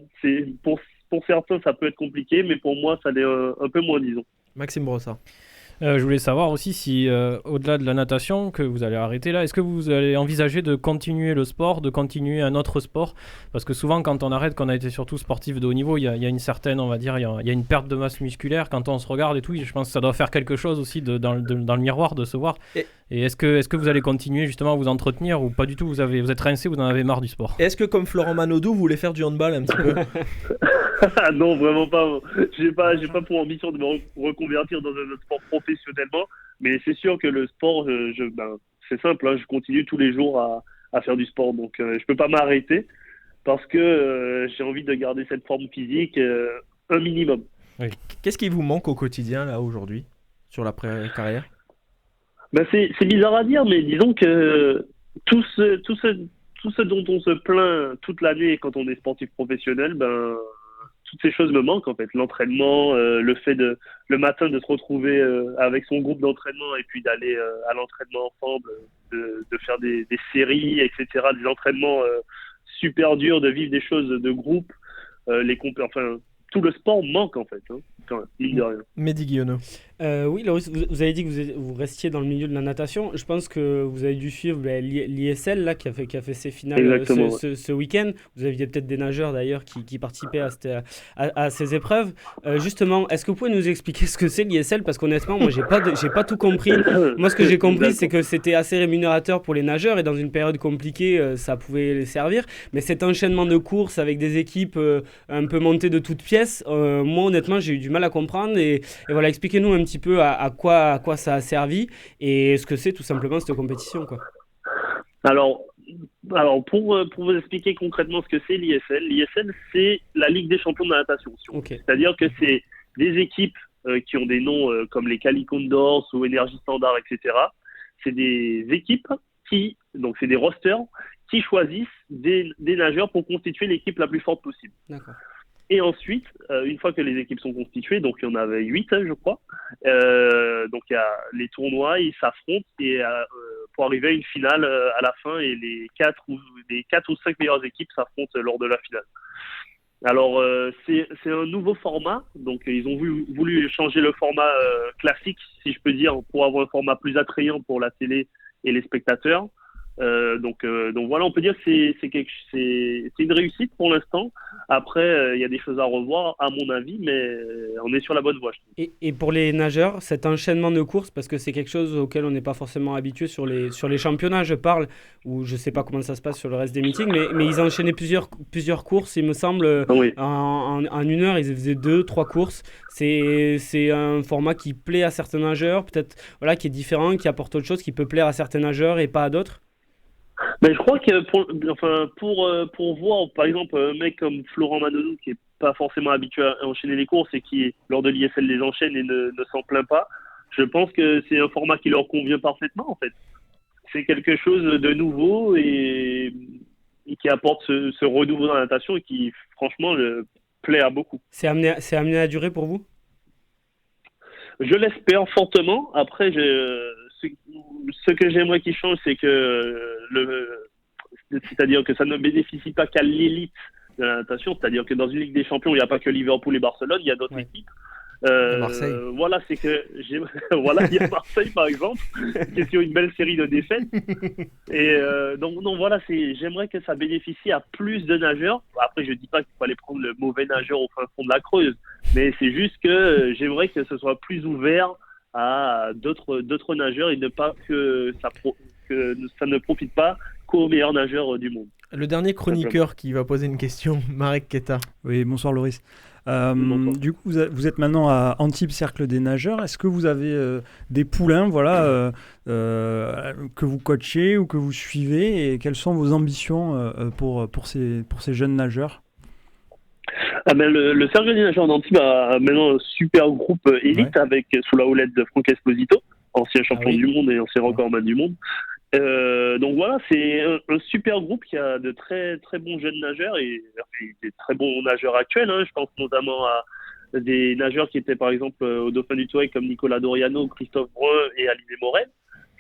Pour certains, ça peut être compliqué, mais pour moi, ça l'est un peu moins, disons. Maxime Brossard. Je voulais savoir aussi si, au-delà de la natation, que vous allez arrêter là, est-ce que vous allez envisager de continuer le sport, de continuer un autre sport? Parce que souvent, quand on arrête, quand on a été surtout sportif de haut niveau, il y a une certaine, on va dire, il y a une perte de masse musculaire. Quand on se regarde et tout, je pense que ça doit faire quelque chose aussi dans le miroir de se voir. Et est-ce que vous allez continuer justement à vous entretenir ou pas du tout? Vous êtes rincé, vous en avez marre du sport? Est-ce que, comme Florent Manodou, vous voulez faire du handball un petit peu? Non, vraiment pas. J'ai pas pour ambition de me reconvertir dans un autre sport professionnellement, mais c'est sûr que le sport, c'est simple, hein, je continue tous les jours à faire du sport, donc je peux pas m'arrêter parce que j'ai envie de garder cette forme physique un minimum. Oui. Qu'est-ce qui vous manque au quotidien là aujourd'hui sur l'après-carrière? C'est bizarre à dire, mais disons que tout ce dont on se plaint toute l'année quand on est sportif professionnel, toutes ces choses me manquent en fait. L'entraînement, le fait le matin de se retrouver avec son groupe d'entraînement et puis d'aller à l'entraînement ensemble, de faire des séries, etc. Des entraînements super durs, de vivre des choses de groupe, tout le sport manque en fait, hein, quand même, mine de rien. Mehdi Guillonneau. Oui, Loris, vous avez dit que vous restiez dans le milieu de la natation. Je pense que vous avez dû suivre l'ISL là, qui a fait ses finales ce week-end. Vous aviez peut-être des nageurs d'ailleurs qui participaient à ces épreuves. Justement, est-ce que vous pouvez nous expliquer ce que c'est l'ISL? Parce qu'honnêtement, moi, j'ai pas tout compris. Moi, ce que j'ai compris, c'est que c'était assez rémunérateur pour les nageurs et dans une période compliquée, ça pouvait les servir. Mais cet enchaînement de courses avec des équipes un peu montées de toutes pièces, moi, honnêtement, j'ai eu du mal à comprendre. Et voilà, expliquez-nous un petit peu à quoi ça a servi et ce que c'est tout simplement cette compétition, quoi. Alors pour vous expliquer concrètement ce que c'est l'ISL, c'est la Ligue des champions de la natation. Okay. C'est-à-dire que c'est des équipes qui ont des noms comme les Cali Condors ou Énergie Standard, etc. C'est des équipes donc c'est des rosters qui choisissent des nageurs pour constituer l'équipe la plus forte possible. D'accord. Et ensuite, une fois que les équipes sont constituées, donc il y en avait 8, je crois, donc il y a les tournois, ils s'affrontent et pour arriver à une finale à la fin, et les 4 ou 5 meilleures équipes s'affrontent lors de la finale. Alors, c'est un nouveau format, donc ils ont voulu changer le format classique, si je peux dire, pour avoir un format plus attrayant pour la télé et les spectateurs. Donc voilà, on peut dire que c'est une réussite pour l'instant. Après, il y a des choses à revoir, à mon avis, mais on est sur la bonne voie. Et pour les nageurs, cet enchaînement de courses, parce que c'est quelque chose auquel on n'est pas forcément habitué sur les championnats, je parle, ou je ne sais pas comment ça se passe sur le reste des meetings, mais ils enchaînaient plusieurs courses, il me semble, Oui. en une heure, ils faisaient 2-3 courses. C'est un format qui plaît à certains nageurs, peut-être voilà, qui est différent, qui apporte autre chose, qui peut plaire à certains nageurs et pas à d'autres. Mais je crois que pour voir, par exemple, un mec comme Florent Manodou, qui est pas forcément habitué à enchaîner les courses et qui, lors de l'ISL, les enchaîne et ne s'en plaint pas, je pense que c'est un format qui leur convient parfaitement, en fait. C'est quelque chose de nouveau et qui apporte ce renouveau dans la natation et qui, franchement, plaît à beaucoup. C'est amené à durer pour vous ? Je l'espère fortement. Après, ce que j'aimerais qu'il change, c'est que c'est-à-dire que ça ne bénéficie pas qu'à l'élite de la natation. C'est-à-dire que dans une Ligue des Champions, il n'y a pas que Liverpool et Barcelone, il y a d'autres équipes. Marseille. Voilà, c'est que voilà, il y a Marseille par exemple, qui est sur une belle série de défaites. Et donc voilà, j'aimerais que ça bénéficie à plus de nageurs. Après, je dis pas qu'il faut aller prendre le mauvais nageur au fin fond de la Creuse, mais c'est juste que j'aimerais que ce soit plus ouvert à d'autres nageurs et ne pas que ça ne profite pas qu'aux meilleurs nageurs du monde. Le dernier chroniqueur qui va poser une question, Marek Keta. Oui, bonsoir Loris. Bonsoir. Du coup, vous êtes maintenant à Antibes Cercle des Nageurs. Est-ce que vous avez des poulains que vous coachez ou que vous suivez, et quelles sont vos ambitions pour ces jeunes nageurs? Le Cercle des Nageurs d'Antibes a maintenant un super groupe élite sous la houlette de Franck Esposito, ancien champion du monde et ancien recordman du monde. Donc voilà, c'est un super groupe qui a de très très bons jeunes nageurs et des très bons nageurs actuels. Je pense notamment à des nageurs qui étaient par exemple au Dauphin du Touareg comme Nicolas Doriano, Christophe Brun et Alizé Morel.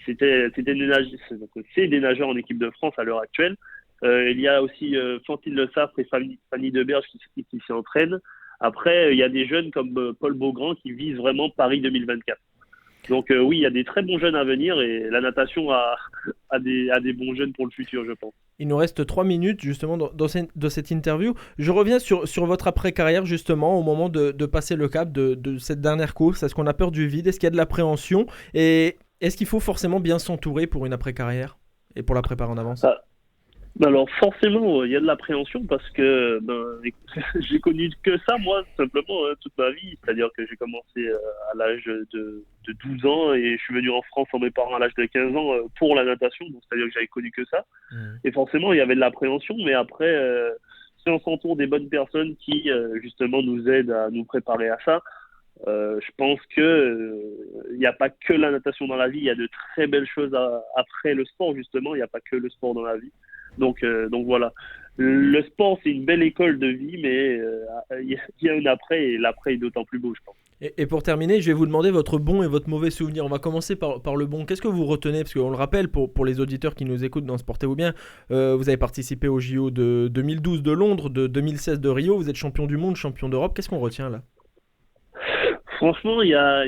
C'est des nageurs en équipe de France à l'heure actuelle. Il y a aussi Fantine Le Saffre et Fanny Deberge qui s'y entraînent. Après, il y a des jeunes comme Paul Beaugrand qui visent vraiment Paris 2024. Donc oui, il y a des très bons jeunes à venir et la natation a des bons jeunes pour le futur, je pense. Il nous reste 3 minutes justement dans cette interview. Je reviens sur votre après-carrière justement, au moment de passer le cap de cette dernière course. Est-ce qu'on a peur du vide? Est-ce qu'il y a de l'appréhension? Et est-ce qu'il faut forcément bien s'entourer pour une après-carrière et pour la préparer en avance? Alors forcément, il y a de l'appréhension parce que j'ai connu que ça, moi, simplement, toute ma vie. C'est-à-dire que j'ai commencé à l'âge de 12 ans et je suis venu en France sans mes parents à l'âge de 15 ans pour la natation. Donc c'est-à-dire que j'avais connu que ça. Et forcément, il y avait de l'appréhension. Mais après, si on s'entoure des bonnes personnes qui, justement, nous aident à nous préparer à ça, je pense que il n'y a pas que la natation dans la vie. Il y a de très belles choses après le sport, justement. Il n'y a pas que le sport dans la vie. Donc voilà, le sport c'est une belle école de vie, mais il y a un après et l'après est d'autant plus beau, je pense. Et pour terminer, je vais vous demander votre bon et votre mauvais souvenir. On va commencer par le bon. Qu'est-ce que vous retenez? Parce qu'on le rappelle, pour les auditeurs qui nous écoutent dans Sportez-vous bien, vous avez participé aux JO de 2012 de Londres, de 2016 de Rio, vous êtes champion du monde, champion d'Europe. Qu'est-ce qu'on retient là? Franchement, il y a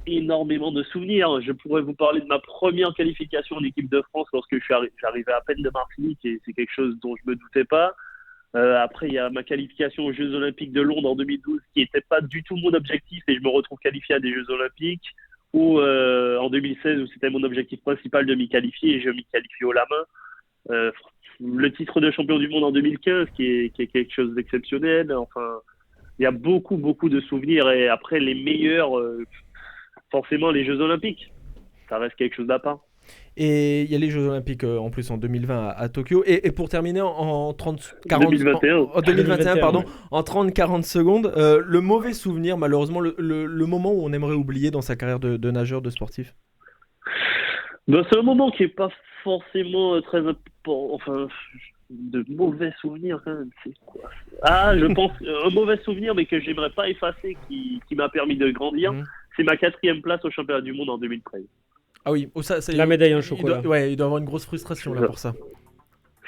énormément de souvenirs. Je pourrais vous parler de ma première qualification en équipe de France lorsque j'arrivais à peine de Martinique et c'est quelque chose dont je me doutais pas. Après, il y a ma qualification aux Jeux Olympiques de Londres en 2012 qui n'était pas du tout mon objectif et je me retrouve qualifié à des Jeux Olympiques. Ou en 2016 où c'était mon objectif principal de m'y qualifier et je m'y qualifie haut la main. Le titre de champion du monde en 2015 qui est quelque chose d'exceptionnel. Enfin, il y a beaucoup, beaucoup de souvenirs. Et après, les meilleurs, forcément, les Jeux Olympiques. Ça reste quelque chose d'à part. Et il y a les Jeux Olympiques en plus en 2020 à Tokyo. Et pour terminer en 2021, pardon, en 30-40 secondes, le mauvais souvenir, malheureusement, le moment où on aimerait oublier dans sa carrière de nageur, de sportif. C'est un moment qui n'est pas forcément très important. Enfin, De mauvais souvenirs, quand même, c'est quoi ça? Ah, je pense, un mauvais souvenir, mais que j'aimerais pas effacer, qui m'a permis de grandir, c'est ma 4e place au championnat du monde en 2013. Ah oui, ça, c'est La médaille en chocolat. Il doit avoir une grosse frustration là pour ça.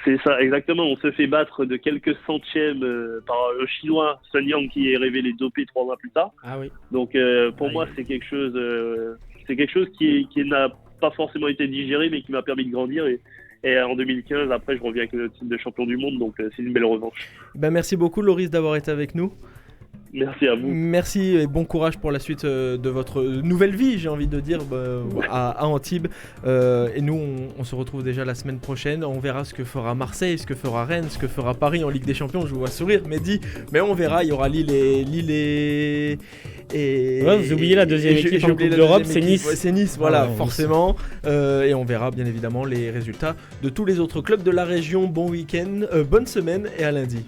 C'est ça, exactement. On se fait battre de quelques centièmes par un Chinois, Sun Yang, qui est révélé dopé 3 mois plus tard. Ah oui. Donc pour moi, c'est quelque chose qui n'a pas forcément été digéré, mais qui m'a permis de grandir. Et en 2015, après, je reviens avec le titre de champion du monde, donc c'est une belle revanche. Merci beaucoup, Loris, d'avoir été avec nous. Merci à vous. Merci et bon courage pour la suite de votre nouvelle vie, j'ai envie de dire, à Antibes. Et nous, on se retrouve déjà la semaine prochaine. On verra ce que fera Marseille, ce que fera Rennes, ce que fera Paris en Ligue des Champions. Je vous vois sourire, Mehdi. Mais on verra, il y aura Lille et... Ouais, vous oubliez la deuxième équipe en Coupe d'Europe, c'est Nice. Ouais, c'est Nice, voilà, forcément. Et on verra bien évidemment les résultats de tous les autres clubs de la région. Bon week-end, bonne semaine et à lundi.